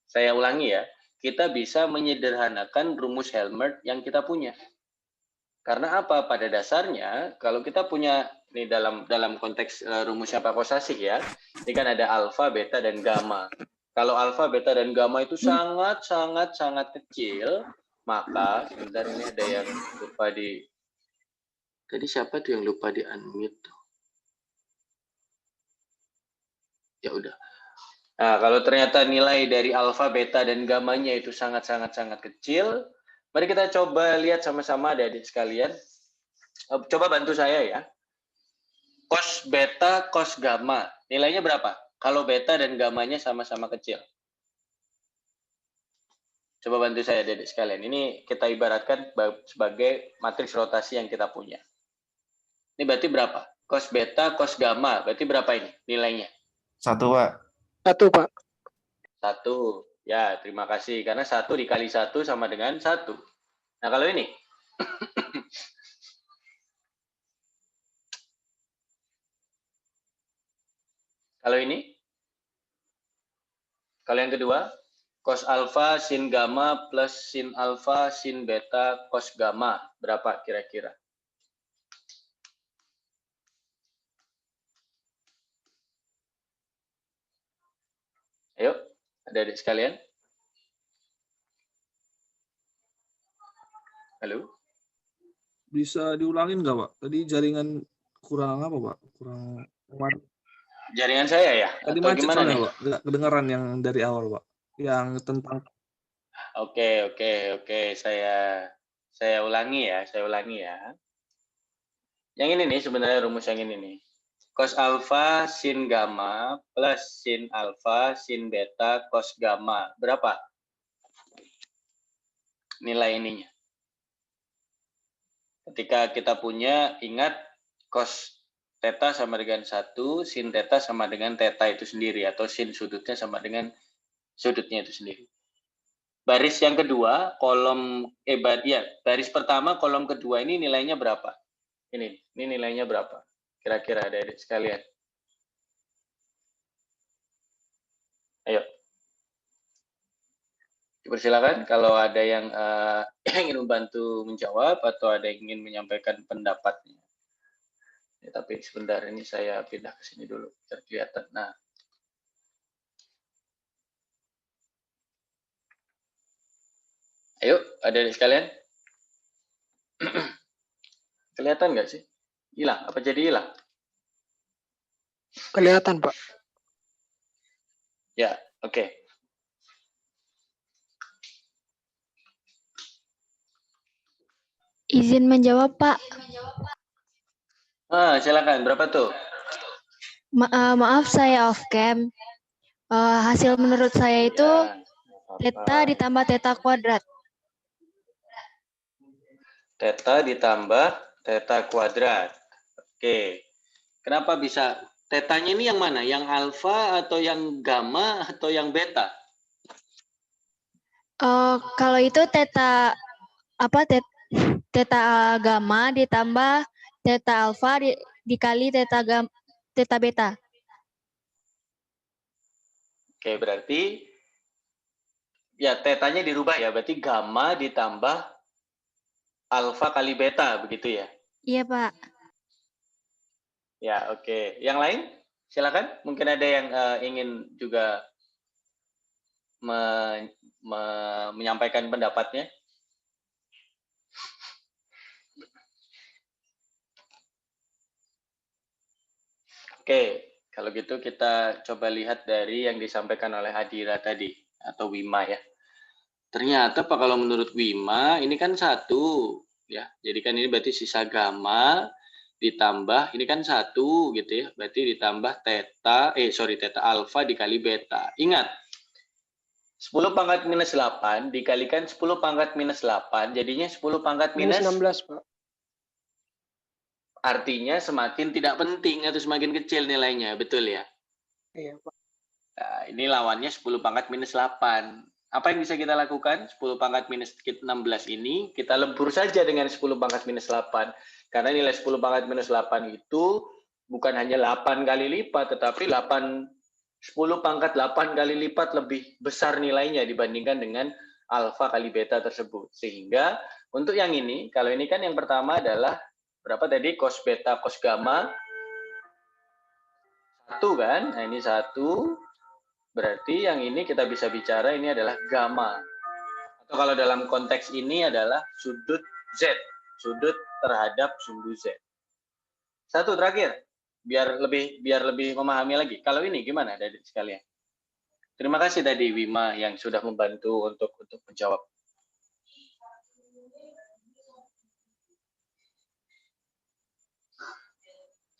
Saya ulangi ya, kita bisa menyederhanakan rumus Helmert yang kita punya. Karena apa? Pada dasarnya, kalau kita punya, ini dalam konteks rumusnya Pak Kosasih ya, ini kan ada alfa, beta, dan gamma. Kalau alfa, beta, dan gamma itu sangat kecil, maka, sebentar ini ada yang lupa di, tadi siapa tuh yang lupa di unmute? Ya udah. Nah, kalau ternyata nilai dari alfa, beta, dan gamanya itu sangat kecil, mari kita coba lihat sama-sama adik-adik sekalian. Coba bantu saya ya. Cos beta, cos gamma. Nilainya berapa? Kalau beta dan gamanya sama-sama kecil. Coba bantu saya adik-adik sekalian. Ini kita ibaratkan sebagai matriks rotasi yang kita punya. Ini berarti berapa? Cos beta, cos gamma. Berarti berapa ini nilainya? 1, Pak. 1, Pak. 1. Ya, terima kasih. Karena 1 dikali 1 sama dengan 1. Nah, kalau ini. Kalau ini. Kalau yang kedua. Cos alfa, sin gamma, plus sin alfa, sin beta, cos gamma. Berapa kira-kira? Ayo, adik-adik sekalian. Halo? Bisa diulangin nggak, Pak? Tadi jaringan kurang apa, Pak? Kurang Jaringan saya ya? Tadi atau macet gimana soalnya, nih? Pak. Nggak kedengeran yang dari awal, Pak. Yang tentang... Oke. Saya ulangi ya. Yang ini nih sebenarnya rumus yang ini nih. Cos alfa sin gamma plus sin alfa sin beta cos gamma. Berapa nilai ininya? Ketika kita punya, ingat cos theta sama dengan 1, sin theta sama dengan theta itu sendiri, atau sin sudutnya sama dengan sudutnya itu sendiri. Baris yang kedua, baris pertama, kolom kedua ini nilainya berapa? Ini nilainya berapa? Kira-kira adik-adik sekalian. Ayo. Dipersilakan kalau ada yang ingin membantu menjawab atau ada yang ingin menyampaikan pendapatnya. Ya, tapi sebentar, ini saya pindah ke sini dulu biar kelihatan. Nah, ayo, adik-adik sekalian. Kelihatan nggak sih? Hilang? Apa jadi hilang? Kelihatan, Pak. Ya, oke. Izin menjawab, Pak. Silakan. Berapa tuh? Maaf, saya off cam. Hasil menurut saya itu theta ditambah theta kuadrat. Theta ditambah theta kuadrat. Oke. Kenapa bisa? Tetanya ini yang mana? Yang alfa atau yang gamma atau yang beta? Kalau itu theta gamma ditambah theta alfa dikali theta beta. Oke, berarti ya tetanya dirubah ya. Berarti gamma ditambah alfa kali beta, begitu ya? Iya, Pak. Ya, oke. Yang lain? Silakan. Mungkin ada yang ingin juga menyampaikan pendapatnya. Oke, kalau gitu kita coba lihat dari yang disampaikan oleh Adira tadi, atau Wima ya. Ternyata Pak, kalau menurut Wima, ini kan 1, ya. Jadi kan ini berarti sisa gamma, ditambah, ini kan 1 gitu ya. Berarti ditambah theta alfa dikali beta. Ingat, 10 pangkat minus 8 dikalikan 10 pangkat minus 8, jadinya 10 pangkat minus 16, Pak. Artinya semakin tidak penting atau semakin kecil nilainya, betul ya? Iya, Pak. Nah, ini lawannya 10 pangkat minus 8. Apa yang bisa kita lakukan? 10 pangkat minus 16 ini kita lebur saja dengan 10 pangkat minus 8. Karena nilai 10 pangkat minus 8 itu bukan hanya 8 kali lipat, tetapi 10 pangkat 8 kali lipat lebih besar nilainya dibandingkan dengan alfa kali beta tersebut. Sehingga untuk yang ini, kalau ini kan yang pertama adalah berapa tadi? Cos beta, cos gamma. 1 kan? Nah, ini 1. Berarti yang ini kita bisa bicara ini adalah gamma. Atau kalau dalam konteks ini adalah sudut Z. Sudut terhadap sumbu Z. 1 terakhir. Biar lebih memahami lagi. Kalau ini gimana adik sekalian? Terima kasih tadi Wima yang sudah membantu untuk menjawab.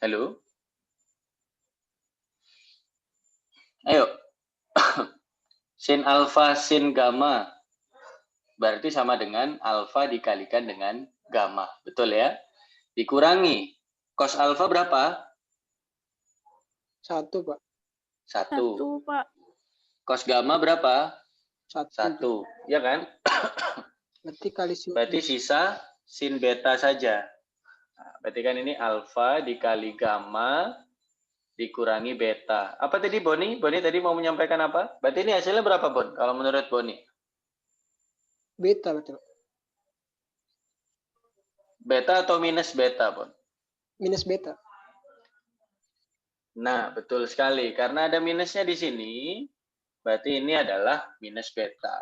Halo? Ayo. Sin alfa, sin gamma. Berarti sama dengan alfa dikalikan dengan gamma. Betul ya? Dikurangi. Cos alfa berapa? 1, Pak. 1. 1, Pak. Cos gamma berapa? 1. Ya kan? Berarti sisa sin beta saja. Nah, berarti kan ini alfa dikali gamma dikurangi beta. Apa tadi Boni? Boni tadi mau menyampaikan apa? Berarti ini hasilnya berapa, Bon? Kalau menurut Boni? Beta, betul. Beta atau minus beta, Bon? Minus beta. Nah, betul sekali. Karena ada minusnya di sini, berarti ini adalah minus beta.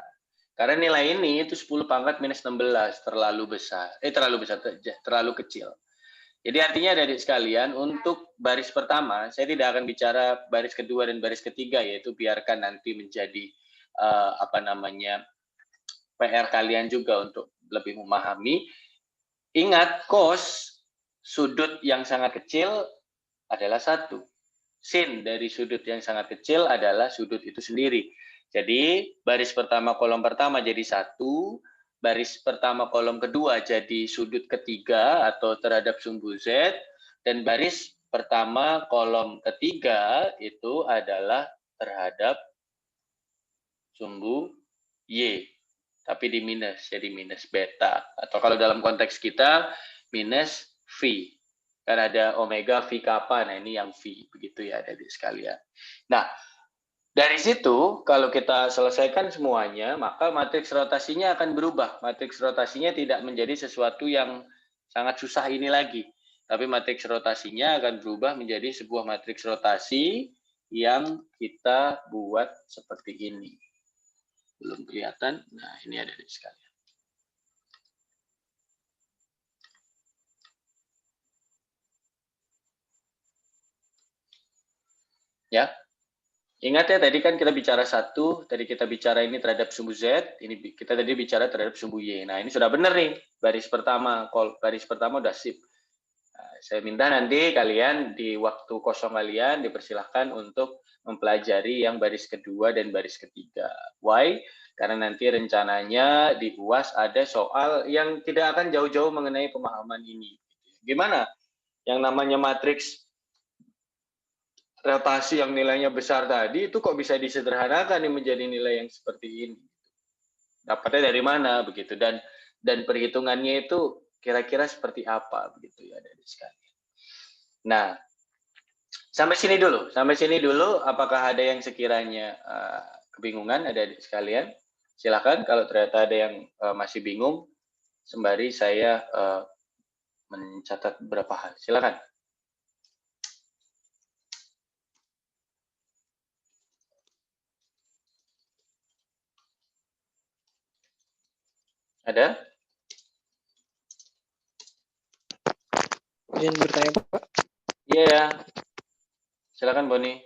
Karena nilai ini itu 10 pangkat minus 16, terlalu kecil. Jadi artinya adik sekalian, untuk baris pertama, saya tidak akan bicara baris kedua dan baris ketiga, yaitu biarkan nanti menjadi PR kalian juga untuk lebih memahami. Ingat, cos sudut yang sangat kecil adalah 1. Sin dari sudut yang sangat kecil adalah sudut itu sendiri. Jadi baris pertama kolom pertama jadi 1, baris pertama kolom kedua jadi sudut ketiga atau terhadap sumbu Z, dan baris pertama kolom ketiga itu adalah terhadap sumbu Y, tapi di minus, jadi minus beta. Atau kalau dalam konteks kita, minus V. Karena ada omega V kappa, nah ini yang V, begitu ya adik sekalian. Nah, Dari situ, kalau kita selesaikan semuanya, maka matriks rotasinya akan berubah. Matriks rotasinya tidak menjadi sesuatu yang sangat susah ini lagi. Tapi matriks rotasinya akan berubah menjadi sebuah matriks rotasi yang kita buat seperti ini. Belum kelihatan? Nah, ini ada di sekalian. Ya, ingat ya, tadi kan kita bicara satu, tadi kita bicara ini terhadap sumbu Z, ini kita tadi bicara terhadap sumbu Y. Nah, ini sudah benar nih, baris pertama udah sip. Nah, saya minta nanti kalian di waktu kosong kalian dipersilahkan untuk mempelajari yang baris kedua dan baris ketiga. Why? Karena nanti rencananya di UAS ada soal yang tidak akan jauh-jauh mengenai pemahaman ini. Gimana? Yang namanya matriks rotasi yang nilainya besar tadi itu kok bisa disederhanakan menjadi nilai yang seperti ini? Dapatnya dari mana begitu, dan perhitungannya itu kira-kira seperti apa begitu ya dari sekalian. Nah, sampai sini dulu. Apakah ada yang sekiranya kebingungan ada di sekalian? Silakan kalau ternyata ada yang masih bingung, sembari saya mencatat beberapa hal. Silakan. Ada? Izin bertanya, Pak. Iya ya. Silakan Boni.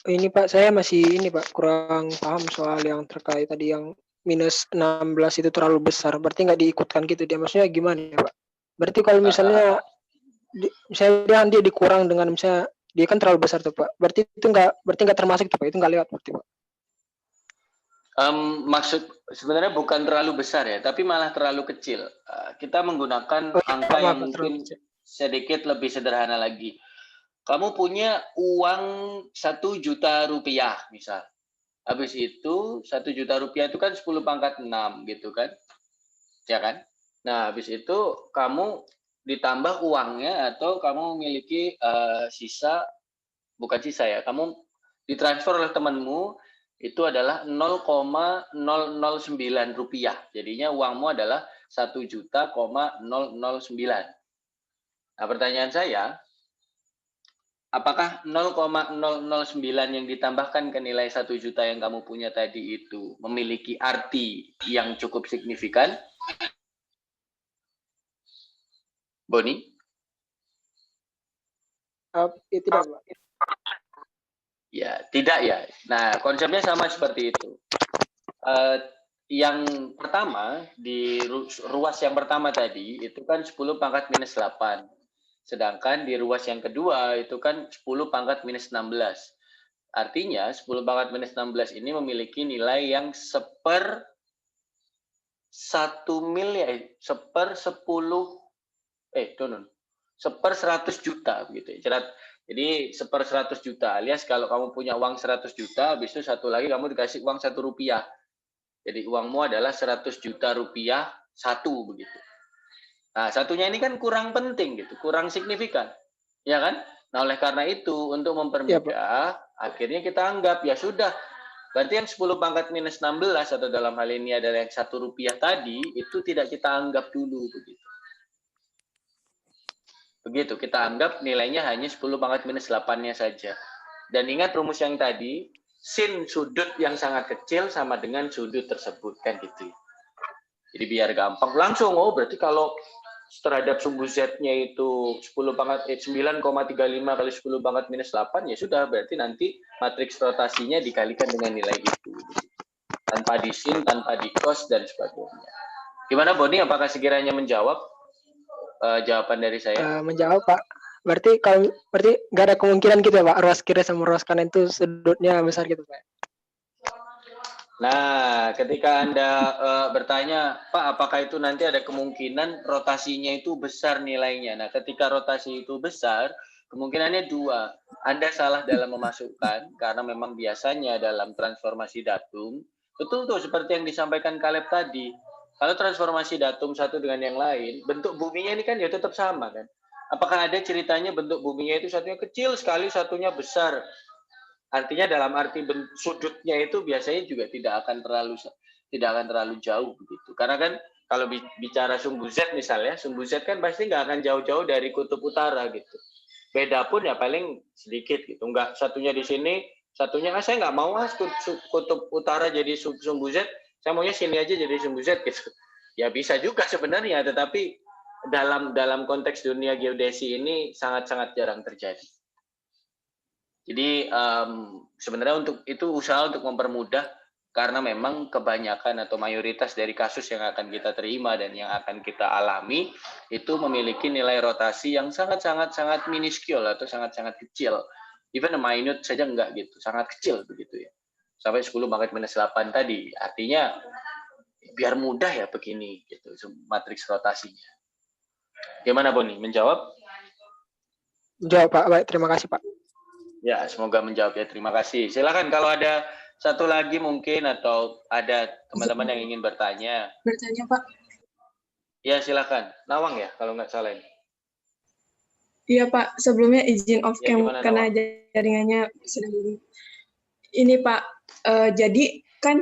Ini Pak, saya masih kurang paham soal yang terkait tadi yang minus 16 itu terlalu besar. Berarti nggak diikutkan gitu dia. Maksudnya gimana ya, Pak? Berarti kalau misalnya misalnya dia dikurang dengan misalnya dia kan terlalu besar tuh Pak. Berarti nggak termasuk tuh Pak. Itu nggak lewat berarti Pak. Maksud sebenarnya bukan terlalu besar ya, tapi malah terlalu kecil. Kita menggunakan angka yang mungkin sedikit lebih sederhana lagi. Kamu punya uang 1 juta rupiah misal. Habis itu 1 juta rupiah itu kan 10 pangkat 6 gitu kan. Ya kan? Nah, habis itu kamu ditambah uangnya atau kamu memiliki sisa, bukan sisa ya, kamu ditransfer oleh temanmu itu adalah 0,009 rupiah. Jadinya uangmu adalah 1.000.009. Nah, pertanyaan saya, apakah 0,009 yang ditambahkan ke nilai 1 juta yang kamu punya tadi itu memiliki arti yang cukup signifikan? Boni? Tidak, Pak. Ya, tidak ya. Nah, konsepnya sama seperti itu. Yang pertama, di ruas yang pertama tadi, itu kan 10 pangkat minus 8. Sedangkan di ruas yang kedua, itu kan 10 pangkat minus 16. Artinya, 10 pangkat minus 16 ini memiliki nilai yang seper 100 juta, begitu ya. Jadi 100 juta, alias kalau kamu punya uang 100 juta, habis itu satu lagi kamu dikasih uang 1 rupiah. Jadi uangmu adalah 100 juta rupiah satu begitu. Nah, satunya ini kan kurang penting gitu, kurang signifikan, ya kan? Nah, oleh karena itu untuk mempermudah, akhirnya kita anggap ya sudah. Berarti yang 10 pangkat minus 16 atau dalam hal ini adalah yang 1 rupiah tadi itu tidak kita anggap dulu begitu. Begitu, kita anggap nilainya hanya 10 pangkat minus 8-nya saja. Dan ingat rumus yang tadi, sin sudut yang sangat kecil sama dengan sudut tersebut, kan gitu. Jadi biar gampang, langsung, oh berarti kalau terhadap sumbu Z-nya itu 9,35 kali 10 pangkat minus 8, ya sudah, berarti nanti matriks rotasinya dikalikan dengan nilai itu. Tanpa di sin, tanpa di cos, dan sebagainya. Gimana Boni, apakah sekiranya menjawab? Jawaban dari saya? Menjawab Pak. Berarti nggak ada kemungkinan gitu ya Pak, ruas kiri sama ruas kanan itu sudutnya besar gitu Pak. Nah, ketika Anda bertanya, Pak, apakah itu nanti ada kemungkinan rotasinya itu besar nilainya? Nah, ketika rotasi itu besar, kemungkinannya dua. Anda salah dalam memasukkan, karena memang biasanya dalam transformasi datum, betul tuh seperti yang disampaikan Caleb tadi. Kalau transformasi datum satu dengan yang lain, bentuk buminya ini kan ya tetap sama kan. Apakah ada ceritanya bentuk buminya itu satunya kecil sekali, satunya besar? artinya dalam arti sudutnya itu biasanya juga tidak akan terlalu jauh begitu. Karena kan kalau bicara sumbu Z misalnya, sumbu Z kan pasti nggak akan jauh-jauh dari kutub utara gitu. Beda pun ya paling sedikit gitu. Nggak satunya di sini, satunya saya nggak mau kutub utara jadi sumbu Z, saya maunya sini aja jadi sumbu Z gitu. Ya bisa juga sebenarnya, tetapi dalam konteks dunia geodesi ini sangat-sangat jarang terjadi. Jadi sebenarnya untuk itu usaha untuk mempermudah, karena memang kebanyakan atau mayoritas dari kasus yang akan kita terima dan yang akan kita alami itu memiliki nilai rotasi yang sangat-sangat minuscule atau sangat-sangat kecil. Even a minute saja enggak gitu, sangat kecil begitu ya. Sampai 10 pangkat minus 8 tadi. Artinya biar mudah ya begini gitu matriks rotasinya. Gimana Boni, menjawab? Menjawab Pak, baik, terima kasih Pak. Ya, semoga menjawab ya, terima kasih. Silakan kalau ada satu lagi mungkin atau ada teman-teman yang ingin bertanya. Bertanya Pak. Ya silakan, Nawang ya kalau nggak salah ini. Iya Pak, sebelumnya izin off Ya, cam gimana, karena Nawang? jaringannya sedang begini. Ini Pak, jadi kan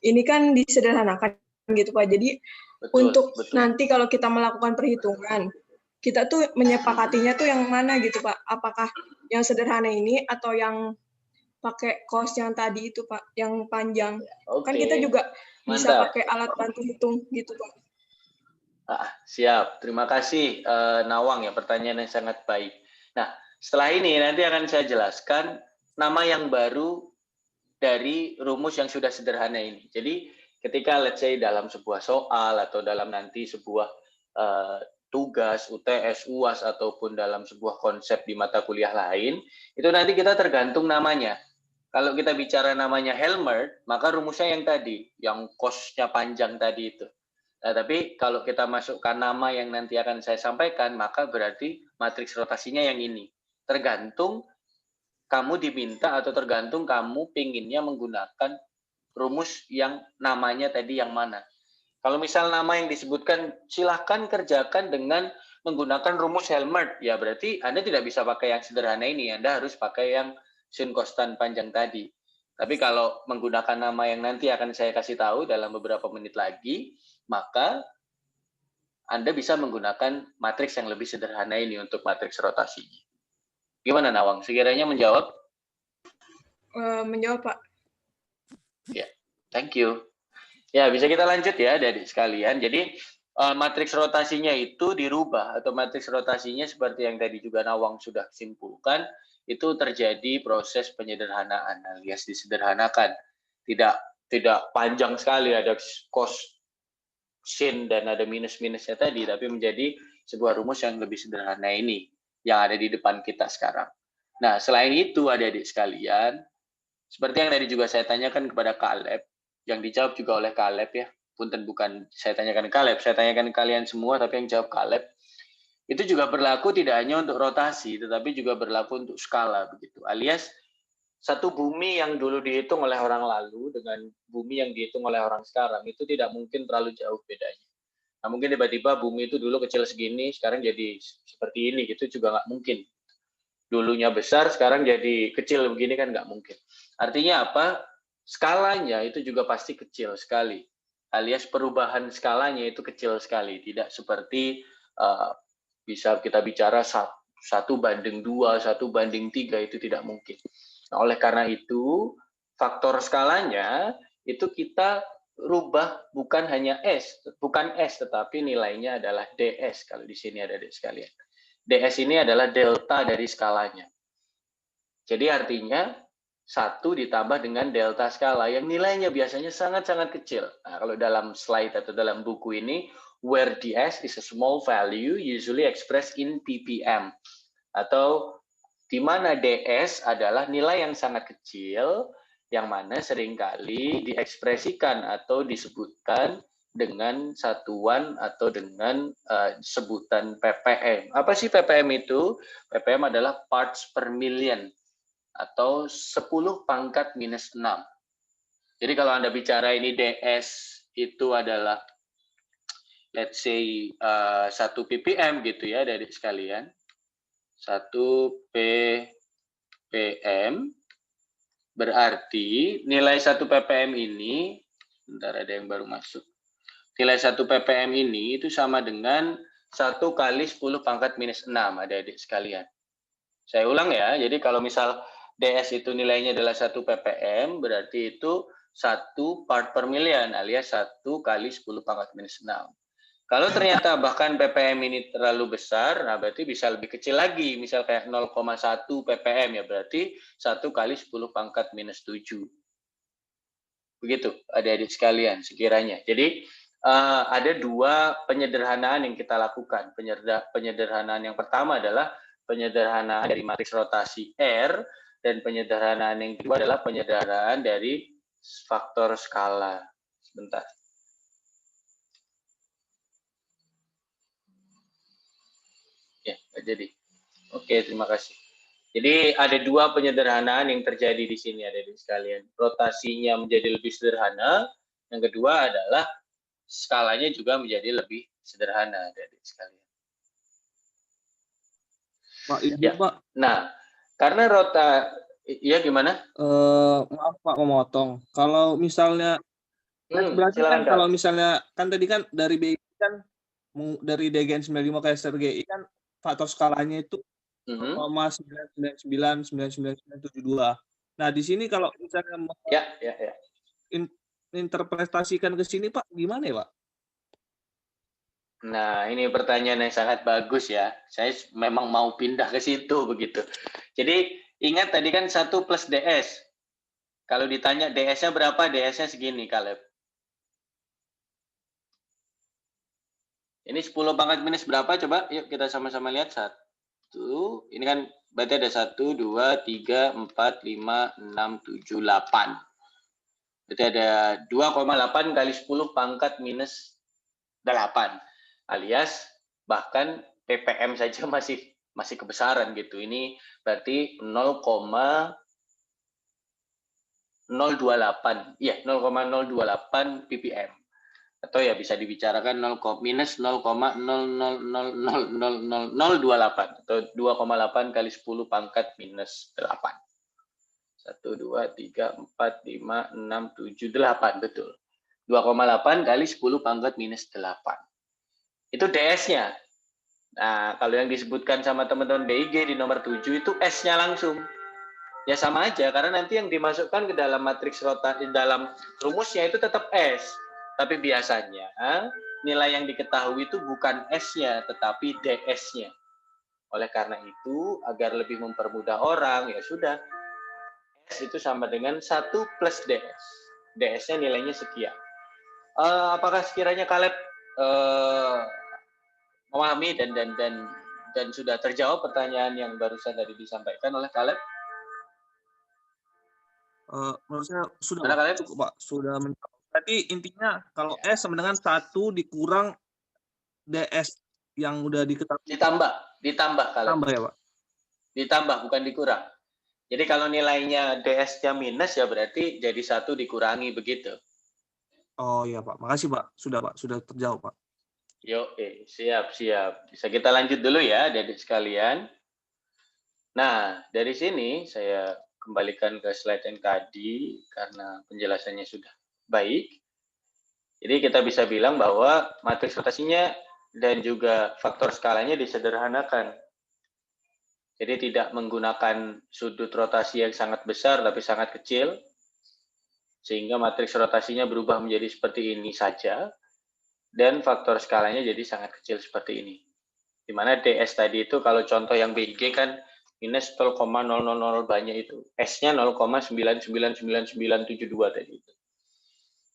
ini kan disederhanakan gitu Pak. Jadi untuk nanti kalau kita melakukan perhitungan, kita tuh menyepakatinya tuh yang mana gitu Pak? Apakah yang sederhana ini atau yang pakai kos yang tadi itu Pak, yang panjang? Kan kita juga bisa pakai alat bantu hitung gitu Pak. Siap, terima kasih Nawang ya, pertanyaan yang sangat baik. Nah, setelah ini nanti akan saya jelaskan nama yang baru dari rumus yang sudah sederhana ini. Jadi ketika let's say dalam sebuah soal atau dalam nanti sebuah tugas, UTS, UAS, ataupun dalam sebuah konsep di mata kuliah lain, itu nanti kita tergantung namanya. Kalau kita bicara namanya Helmert, maka rumusnya yang tadi, yang kosnya panjang tadi itu. Nah, tapi kalau kita masukkan nama yang nanti akan saya sampaikan, maka berarti matriks rotasinya yang ini. Tergantung kamu diminta atau tergantung kamu pinginnya menggunakan rumus yang namanya tadi yang mana. Kalau misal nama yang disebutkan, silahkan kerjakan dengan menggunakan rumus Helmert. Ya berarti Anda tidak bisa pakai yang sederhana ini, Anda harus pakai yang sin konstan panjang tadi. Tapi kalau menggunakan nama yang nanti akan saya kasih tahu dalam beberapa menit lagi, maka Anda bisa menggunakan matriks yang lebih sederhana ini untuk matriks rotasinya. Gimana Nawang? Sekiranya menjawab? Menjawab Pak. Ya, thank you. Ya, bisa kita lanjut ya adik sekalian. Jadi matriks rotasinya itu dirubah atau matriks rotasinya seperti yang tadi juga Nawang sudah simpulkan, itu terjadi proses penyederhanaan alias disederhanakan. Tidak panjang sekali ada cos sin dan ada minus-minusnya tadi, tapi menjadi sebuah rumus yang lebih sederhana ini yang ada di depan kita sekarang. Nah, selain itu adik-adik sekalian, seperti yang tadi juga saya tanyakan kepada Caleb, yang dijawab juga oleh Caleb ya, punten bukan saya tanyakan Caleb, saya tanyakan kalian semua, tapi yang jawab Caleb. Itu juga berlaku tidak hanya untuk rotasi, tetapi juga berlaku untuk skala begitu. Alias satu bumi yang dulu dihitung oleh orang lalu dengan bumi yang dihitung oleh orang sekarang itu tidak mungkin terlalu jauh bedanya. Nah, mungkin tiba-tiba bumi itu dulu kecil segini, sekarang jadi seperti ini gitu juga nggak mungkin. Dulunya besar, sekarang jadi kecil begini kan nggak mungkin. Artinya apa? Skalanya itu juga pasti kecil sekali, alias perubahan skalanya itu kecil sekali, tidak seperti bisa kita bicara 1:2, 1:3 itu tidak mungkin. Nah, oleh karena itu faktor skalanya itu kita rubah bukan hanya bukan S tetapi nilainya adalah DS kalau di sini ada sekalian. DS ini adalah delta dari skalanya. Jadi artinya 1 ditambah dengan delta skala yang nilainya biasanya sangat-sangat kecil. Nah, kalau dalam slide atau dalam buku ini, where ds is a small value usually expressed in ppm. Atau di mana ds adalah nilai yang sangat kecil, yang mana seringkali diekspresikan atau disebutkan dengan satuan atau dengan sebutan ppm. Apa sih ppm itu? ppm adalah parts per million atau 10⁻⁻⁶. Jadi kalau Anda bicara ini DS itu adalah let's say 1 ppm gitu ya dari sekalian. 1 ppm Berarti nilai 1 ppm ini, bentar ada yang baru masuk. Nilai 1 ppm ini itu sama dengan 1 kali 10 pangkat minus 6, adik-adik sekalian. Saya ulang ya, jadi kalau misal DS itu nilainya adalah 1 ppm, berarti itu 1 part per million, alias 1 kali 10 pangkat minus 6. Kalau ternyata bahkan ppm ini terlalu besar, nah berarti bisa lebih kecil lagi, misal kayak 0,1 ppm ya, berarti 1 kali 10 pangkat minus 7. Begitu, adik-adik sekalian, sekiranya. Jadi, ada dua penyederhanaan yang kita lakukan. Penyederhanaan yang pertama adalah penyederhanaan dari matriks rotasi R, dan penyederhanaan yang kedua adalah penyederhanaan dari faktor skala. Sebentar. Ya, jadi. Oke, terima kasih. Jadi ada dua penyederhanaan yang terjadi di sini, adik-adik sekalian. Rotasinya menjadi lebih sederhana. Yang kedua adalah skalanya juga menjadi lebih sederhana, adik-adik sekalian. Pak, Ibu, ya. Pak. Nah, karena iya gimana? Maaf Pak memotong. Kalau misalnya, berarti kan kalau misalnya, kan tadi kan dari BI kan, dari DGN 95 ke SRGI kan faktor skalanya itu 0,9999972. Nah, di sini kalau misalnya mau interpretasikan ke sini Pak, gimana ya Pak? Nah, ini pertanyaan yang sangat bagus ya. Saya memang mau pindah ke situ begitu. Jadi, ingat tadi kan 1 plus DS. Kalau ditanya DS-nya berapa, DS-nya segini, Kaleb. Ini 10 pangkat minus berapa? Coba yuk kita sama-sama lihat. 1. Ini kan berarti ada 1, 2, 3, 4, 5, 6, 7, 8. Berarti ada 2,8 kali 10 pangkat minus 8. Alias bahkan ppm saja masih kebesaran gitu. Ini berarti 0,028. Iya, 0,028 ppm. Atau ya bisa dibicarakan minus 0,0000028 atau 2,8 kali 10 pangkat minus 8. 1, 2, 3, 4, 5, 6, 7, 8, betul. 2,8 kali 10 pangkat minus 8. Itu DS-nya. Nah, kalau yang disebutkan sama teman-teman BIG di nomor 7 itu S-nya langsung. Ya sama aja, karena nanti yang dimasukkan ke dalam matriks rotasi, dalam rumusnya itu tetap S. Tapi biasanya nilai yang diketahui itu bukan S-nya, tetapi DS-nya. Oleh karena itu, agar lebih mempermudah orang, ya sudah. S itu sama dengan 1 plus DS. DS-nya nilainya sekian. Apakah sekiranya Kaleb memahami dan sudah terjawab pertanyaan yang barusan tadi disampaikan oleh Kaleb? Menurut saya sudah cukup Pak, sudah menjawab. Berarti intinya kalau S sama dengan 1 dikurang DS yang udah diketahui. Ditambah Kaleb. Ditambah ya Pak? Ditambah, bukan dikurang. Jadi kalau nilainya DS-nya minus ya berarti jadi 1 dikurangi begitu. Oh iya Pak, makasih Pak. Sudah terjawab Pak. Siap. Bisa kita lanjut dulu ya, adik-adik sekalian. Nah, dari sini saya kembalikan ke slide yang tadi karena penjelasannya sudah baik. Jadi kita bisa bilang bahwa matriks rotasinya dan juga faktor skalanya disederhanakan. Jadi tidak menggunakan sudut rotasi yang sangat besar tapi sangat kecil, sehingga matriks rotasinya berubah menjadi seperti ini saja, dan faktor skalanya jadi sangat kecil seperti ini. Di mana DS tadi itu kalau contoh yang BG kan minus 0,000 banyak itu. S-nya 0,999972 tadi itu.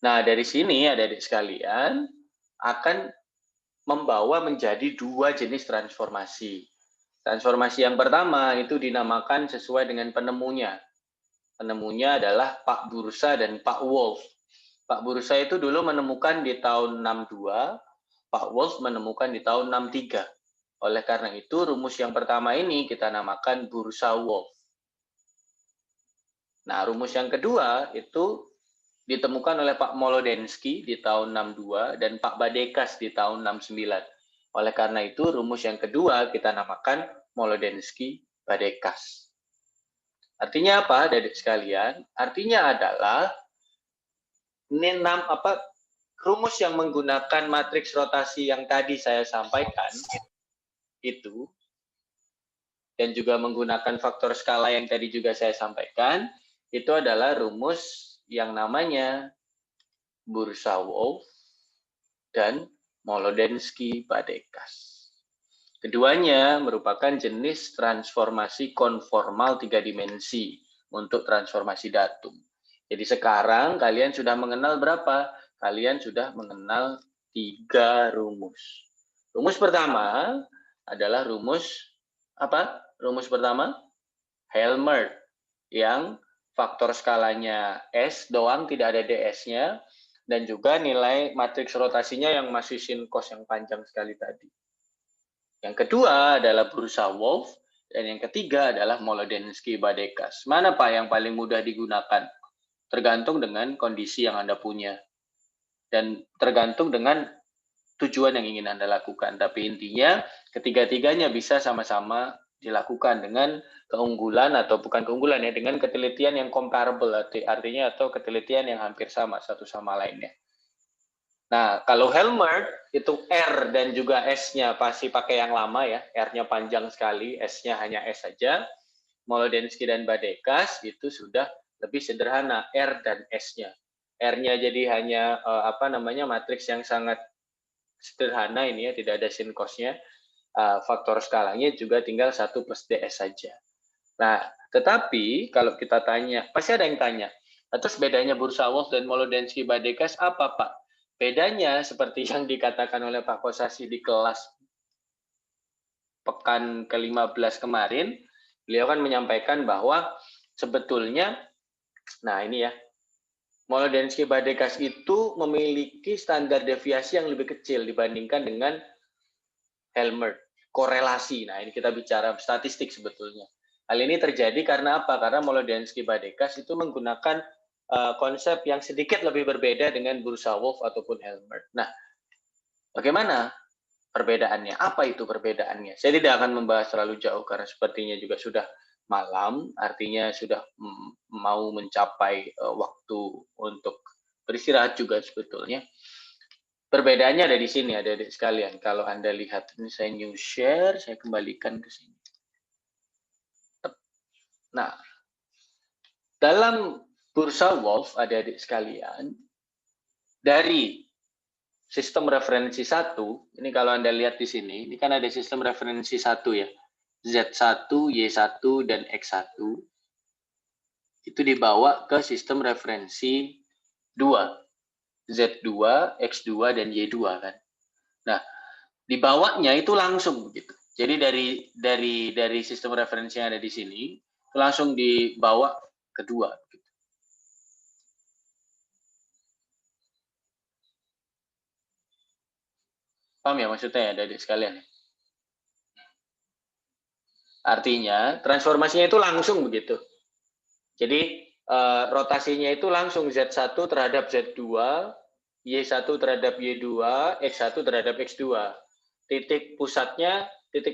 Nah, dari sini adik-adik sekalian akan membawa menjadi dua jenis transformasi. Transformasi yang pertama itu dinamakan sesuai dengan penemunya. Penemunya adalah Pak Bursa dan Pak Wolf. Pak Bursa itu dulu menemukan di tahun 62, Pak Wolf menemukan di tahun 63. Oleh karena itu, rumus yang pertama ini kita namakan Bursa-Wolf. Nah, rumus yang kedua itu ditemukan oleh Pak Molodensky di tahun 62 dan Pak Badekas di tahun 69. Oleh karena itu, rumus yang kedua kita namakan Molodensky-Badekas. Artinya apa, adik sekalian? Artinya adalah rumus yang menggunakan matriks rotasi yang tadi saya sampaikan itu, dan juga menggunakan faktor skala yang tadi juga saya sampaikan, itu adalah rumus yang namanya Bursa-Wolff dan Molodensky-Badekas. Keduanya merupakan jenis transformasi konformal 3 dimensi untuk transformasi datum. Jadi sekarang kalian sudah mengenal berapa? Kalian sudah mengenal 3 rumus. Rumus pertama adalah rumus apa? Rumus pertama Helmert yang faktor skalanya S doang, tidak ada ds-nya, dan juga nilai matriks rotasinya yang masih sin cos yang panjang sekali tadi. Yang kedua adalah Bursa-Wolff, dan yang ketiga adalah Molodensky-Badekas. Mana Pak yang paling mudah digunakan? Tergantung dengan kondisi yang Anda punya. Dan tergantung dengan tujuan yang ingin Anda lakukan. Tapi intinya, ketiga-tiganya bisa sama-sama dilakukan dengan keunggulan, atau bukan keunggulan ya, dengan ketelitian yang comparable, artinya atau ketelitian yang hampir sama satu sama lainnya. Nah, kalau Helmert itu R dan juga S-nya pasti pakai yang lama ya, R-nya panjang sekali, S-nya hanya S saja. Molodensky dan Badekas itu sudah lebih sederhana, R dan S-nya. R-nya jadi hanya matriks yang sangat sederhana ini ya, tidak ada sin cos-nya. Faktor skalanya juga tinggal 1 plus ds saja. Nah, tetapi kalau kita tanya, pasti ada yang tanya, terus bedanya Bursa-Wolff dan Molodensky-Badekas apa Pak? Bedanya seperti yang dikatakan oleh Pak Kosasi di kelas pekan ke-15 kemarin, beliau kan menyampaikan bahwa sebetulnya, nah ini ya, Molodensky-Badekas itu memiliki standar deviasi yang lebih kecil dibandingkan dengan Helmert. Korelasi, nah ini kita bicara statistik sebetulnya. Hal ini terjadi karena apa? Karena Molodensky-Badekas itu menggunakan konsep yang sedikit lebih berbeda dengan Bursa-Wolff ataupun Helmert. Nah, bagaimana perbedaannya? Apa itu perbedaannya? Saya tidak akan membahas terlalu jauh karena sepertinya juga sudah malam, artinya sudah mau mencapai waktu untuk beristirahat juga sebetulnya. Perbedaannya ada di sini, ada di sekalian. Kalau Anda lihat, ini saya new share, saya kembalikan ke sini. Nah, dalam Bursa-Wolff, adik-adik sekalian, dari sistem referensi 1, ini kalau Anda lihat di sini, ini kan ada sistem referensi 1 ya, Z1, Y1, dan X1, itu dibawa ke sistem referensi 2, Z2, X2, dan Y2 kan. Nah, dibawanya itu langsung begitu. Jadi dari sistem referensi yang ada di sini, langsung dibawa kedua. Paham ya maksudnya ya, adik sekalian? Artinya, transformasinya itu langsung begitu. Jadi, rotasinya itu langsung Z1 terhadap Z2, Y1 terhadap Y2, X1 terhadap X2. Titik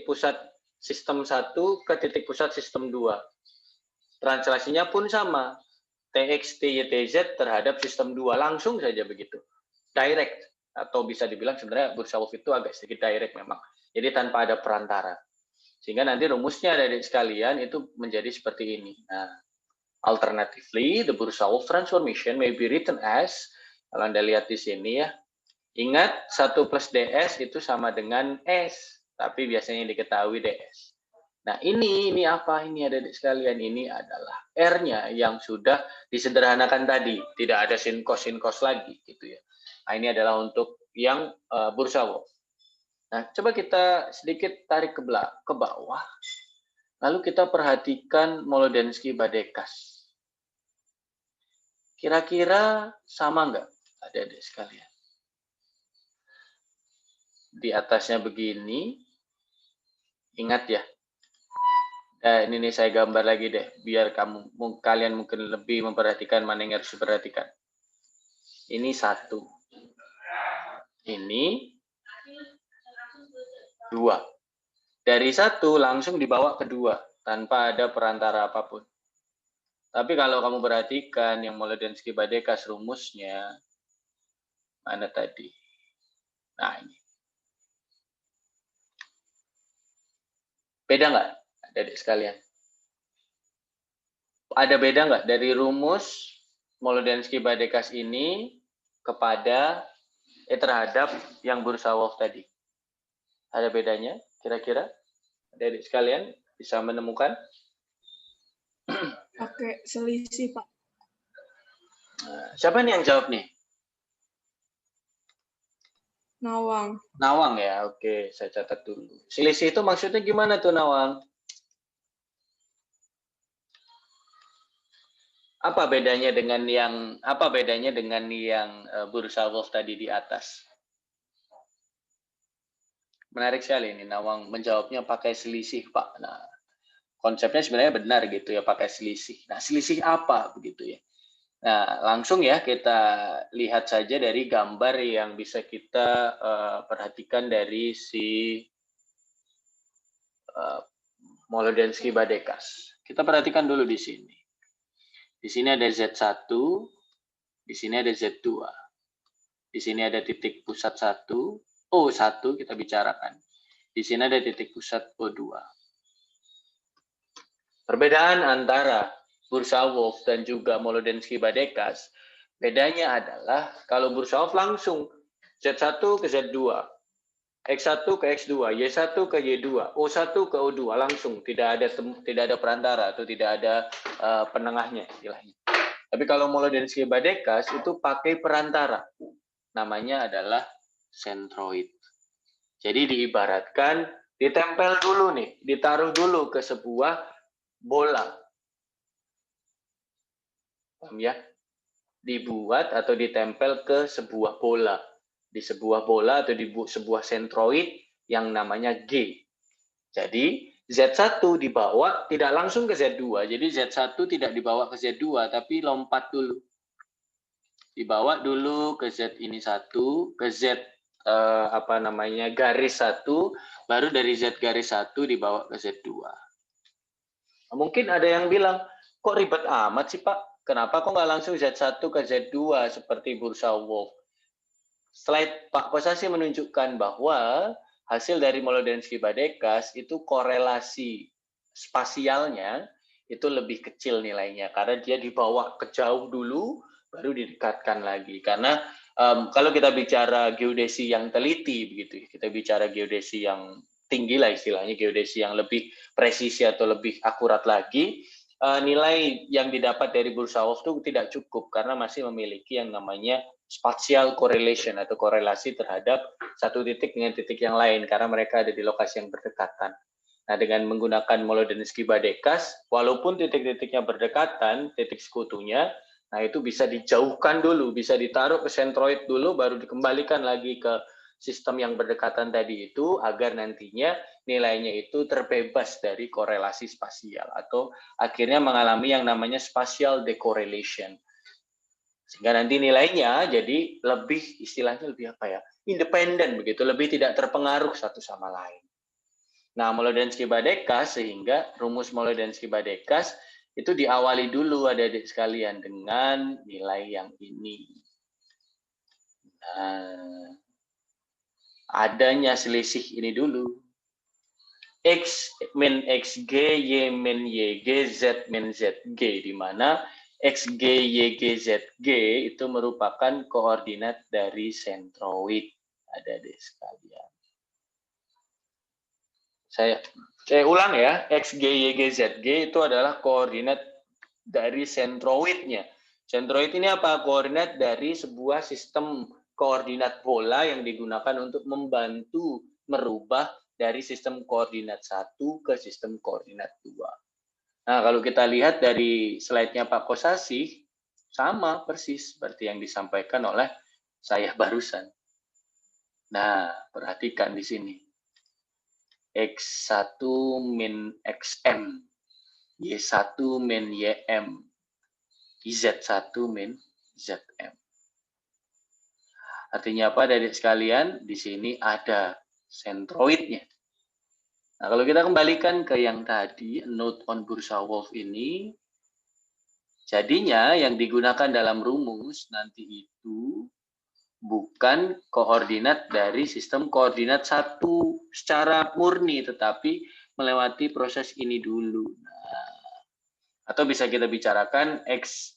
pusat sistem 1 ke titik pusat sistem 2. Translasinya pun sama. TX, TY, TZ terhadap sistem 2. Langsung saja begitu. Direct. Atau bisa dibilang sebenarnya Bursa-Wolff itu agak sedikit direct memang. Jadi tanpa ada perantara. Sehingga nanti rumusnya dari sekalian itu menjadi seperti ini. Nah, alternatively, the Bursa-Wolff transformation may be written as, kalau Anda lihat di sini ya, ingat 1 plus ds itu sama dengan S, tapi biasanya diketahui ds. Nah, ini apa? Ini ada di sekalian, ini adalah R-nya yang sudah disederhanakan tadi. Tidak ada sin cos lagi gitu ya. Nah, ini adalah untuk yang Bursa-Wolff. Nah, coba kita sedikit tarik ke bawah. Lalu kita perhatikan Molodensky-Badekas. Kira-kira sama nggak, adik-adik sekalian? Di atasnya begini. Ingat ya. Ini saya gambar lagi deh, biar kalian mungkin lebih memperhatikan mana yang harus diperhatikan. Ini 1. Ini 2. Dari 1 langsung dibawa ke 2 tanpa ada perantara apapun. Tapi kalau kamu perhatikan yang Molodensky-Badekas rumusnya, mana tadi? Nah, ini. Beda nggak, adik sekalian? Ada beda nggak dari rumus Molodensky-Badekas ini kepada terhadap yang Bursa Wolf tadi? Ada bedanya kira-kira? Adik sekalian bisa menemukan? Pakai selisih, Pak. Nah, siapa nih yang jawab nih? Nawang. Nawang ya, oke, saya catat dulu. Selisih itu maksudnya gimana tuh, Nawang? Apa bedanya dengan yang Bursa Wolf tadi di atas? Menarik sekali ini, Nawang menjawabnya pakai selisih, Pak. Nah, konsepnya sebenarnya benar gitu ya, pakai selisih. Nah, selisih apa begitu ya? Nah, langsung ya kita lihat saja dari gambar yang bisa kita perhatikan dari si Molodensky-Badekas. Kita perhatikan dulu di sini. Di sini ada Z1, di sini ada Z2. Di sini ada titik pusat 1, O1 kita bicarakan. Di sini ada titik pusat O2. Perbedaan antara Bursa Wolf dan juga Molodensky-Badekas, bedanya adalah kalau Bursa Wolf langsung Z1 ke Z2, X1 ke X2, Y1 ke Y2, O1 ke O2 langsung, tidak ada perantara atau tidak ada penengahnya istilahnya. Tapi kalau Molodensky-Badekas itu pakai perantara. Namanya adalah centroid. Jadi diibaratkan ditempel dulu nih, ditaruh dulu ke sebuah bola. Paham ya? Dibuat atau ditempel ke sebuah bola. Di sebuah bola atau di sebuah centroid yang namanya G. Jadi Z1 dibawa tidak langsung ke Z2. Jadi Z1 tidak dibawa ke Z2 tapi lompat dulu. Dibawa dulu ke Z ini 1, ke Z garis 1, baru dari Z garis 1 dibawa ke Z2. Mungkin ada yang bilang, kok ribet amat sih Pak? Kenapa kok nggak langsung Z1 ke Z2 seperti Bursa Wolf? Slide Pak Kosasi menunjukkan bahwa hasil dari Molodensky-Badekas itu korelasi spasialnya itu lebih kecil nilainya karena dia dibawa ke jauh dulu baru didekatkan lagi. Karena kalau kita bicara geodesi yang teliti begitu, kita bicara geodesi yang tinggi lah istilahnya, geodesi yang lebih presisi atau lebih akurat lagi, nilai yang didapat dari Bursa Wolf itu tidak cukup karena masih memiliki yang namanya spatial correlation atau korelasi terhadap satu titik dengan titik yang lain karena mereka ada di lokasi yang berdekatan. Nah, dengan menggunakan Molodensky-Badekas, walaupun titik-titiknya berdekatan, titik sekutunya, nah itu bisa dijauhkan dulu, bisa ditaruh ke centroid dulu, baru dikembalikan lagi ke sistem yang berdekatan tadi itu, agar nantinya nilainya itu terbebas dari korelasi spasial, atau akhirnya mengalami yang namanya spatial decorrelation. Sehingga nanti nilainya jadi lebih, istilahnya lebih apa ya, independen begitu, lebih tidak terpengaruh satu sama lain. Nah, Molodensky-Badekas, sehingga rumus Molodensky-Badekas itu diawali dulu adik-adik sekalian dengan nilai yang ini. Nah, adanya selisih ini dulu. X min XG, Y min YG, Z min ZG, di mana XG, YG, ZG itu merupakan koordinat dari centroid, adik-adik sekalian. Saya ulang ya, XG, YG, ZG itu adalah koordinat dari centroidnya. Centroid ini apa? Koordinat dari sebuah sistem koordinat bola yang digunakan untuk membantu merubah dari sistem koordinat 1 ke sistem koordinat 2. Nah, kalau kita lihat dari slide-nya Pak Kosasi, sama persis seperti yang disampaikan oleh saya barusan. Nah, perhatikan di sini. X1 min XM, Y1 min YM, Z1 min ZM. Artinya apa, adik sekalian? Di sini ada centroidnya. Nah, kalau kita kembalikan ke yang tadi, note on Bursa Wolf ini, Jadinya yang digunakan dalam rumus nanti itu bukan koordinat dari sistem koordinat 1 secara murni, tetapi melewati proses ini dulu. Nah, atau bisa kita bicarakan X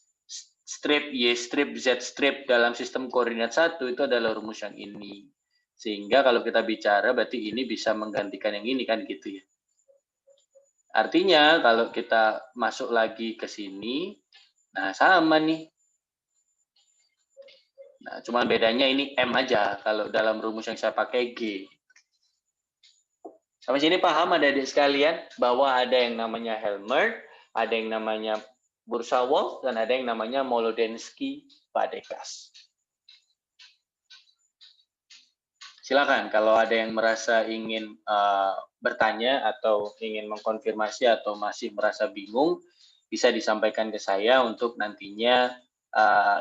strip, Y strip, Z strip dalam sistem koordinat 1 itu adalah rumus yang ini. Sehingga kalau kita bicara berarti ini bisa menggantikan yang ini kan gitu ya. Artinya kalau kita masuk lagi ke sini, nah sama nih. Nah, cuma bedanya ini M aja kalau dalam rumus yang saya pakai G. Sampai sini paham adik-adik sekalian bahwa ada yang namanya Helmert, ada yang namanya Bursa-Wolf, dan ada yang namanya Molodensky-Badekas. Silakan kalau ada yang merasa ingin bertanya atau ingin mengkonfirmasi atau masih merasa bingung, bisa disampaikan ke saya untuk nantinya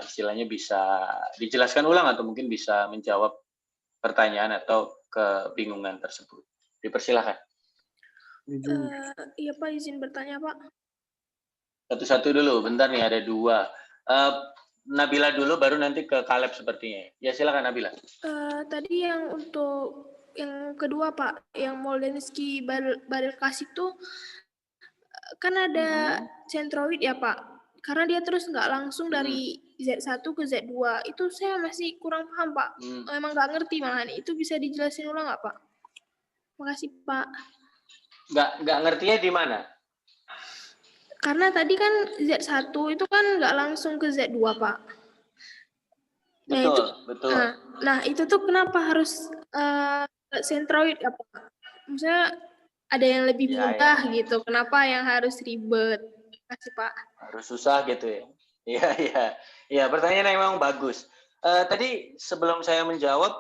istilahnya bisa dijelaskan ulang atau mungkin bisa menjawab pertanyaan atau kebingungan tersebut. Dipersilakan. Iya Pak, izin bertanya Pak. Satu-satu dulu, bentar nih ada 2. Nabila dulu, baru nanti ke Caleb sepertinya. Ya silakan Nabila. Tadi yang untuk yang kedua Pak, yang Molodensky Badekas itu kan ada sentroid ya Pak. Karena dia terus nggak langsung dari Z1 ke Z2. Itu saya masih kurang paham Pak. Emang nggak ngerti malahan. Itu bisa dijelasin ulang nggak Pak? Makasih Pak. Nggak ngertinya di mana? Karena tadi kan Z1 itu kan nggak langsung ke Z2 Pak. Nah, betul. Nah, itu tuh kenapa harus sentroid ya Pak? Maksudnya ada yang lebih mudah gitu. Kenapa yang harus ribet? Makasih Pak. Harus susah gitu ya? Iya, pertanyaan yang memang bagus. Tadi sebelum saya menjawab,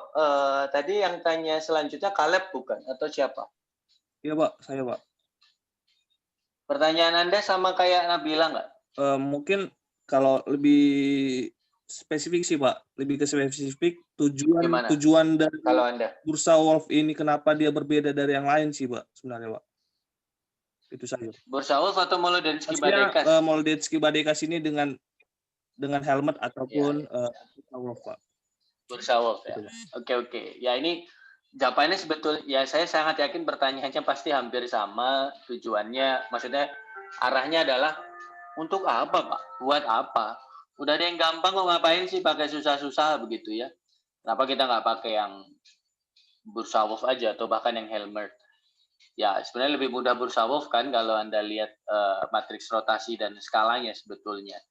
tadi yang tanya selanjutnya Caleb bukan? Atau siapa? Iya Pak, saya Pak. Pertanyaan Anda sama kayak Nabila nggak? Mungkin kalau lebih spesifik sih Pak, lebih ke spesifik tujuan dari kalau Anda Bursa-Wolf ini kenapa dia berbeda dari yang lain sih Pak sebenarnya Pak. Itu saja. Bursa-Wolf atau Molodensky-Badekas? Molodensky-Badekas ini dengan Helmut ataupun Bursa-Wolf Pak. Bursa-Wolf ya. Oke. Ya ini jawabannya sebetulnya ya saya sangat yakin pertanyaannya pasti hampir sama tujuannya. Maksudnya arahnya adalah untuk apa Pak? Buat apa? Udah ada yang gampang kok, ngapain sih pakai susah-susah begitu ya? Kenapa kita nggak pakai yang Bursa-Wolf aja atau bahkan yang Helmert? Ya sebenarnya lebih mudah Bursa-Wolf kan kalau Anda lihat matriks rotasi dan skalanya sebetulnya.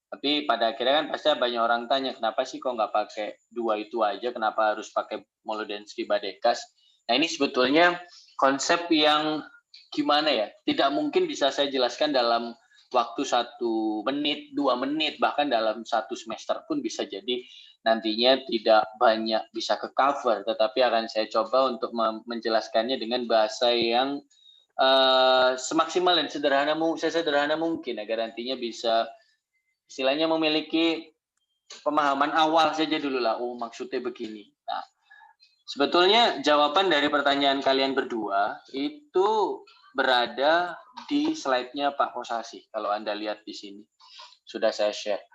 Tapi pada akhirnya kan pasti banyak orang tanya, kenapa sih kok nggak pakai 2 itu aja, kenapa harus pakai Molodensky-Badekas? Nah ini sebetulnya konsep yang gimana ya, tidak mungkin bisa saya jelaskan dalam waktu 1 menit, 2 menit, bahkan dalam 1 semester pun bisa jadi nantinya tidak banyak bisa ke cover, tetapi akan saya coba untuk menjelaskannya dengan bahasa yang semaksimal dan sederhana mungkin agar nantinya bisa istilahnya memiliki pemahaman awal saja dulu lah, oh maksudnya begini. Nah, sebetulnya jawaban dari pertanyaan kalian berdua itu berada di slide-nya Pak Kosasi. Kalau Anda lihat di sini, sudah saya share.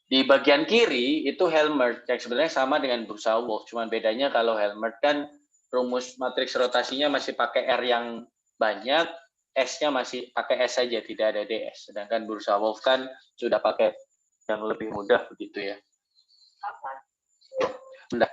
Di bagian kiri itu Helmert, yang sebenarnya sama dengan Bursa-Wolf, cuma bedanya kalau Helmert kan rumus matriks rotasinya masih pakai R yang banyak, S-nya masih pakai S saja, tidak ada DS. Sedangkan Bursa-Wolf kan sudah pakai yang lebih mudah begitu ya. Bentar.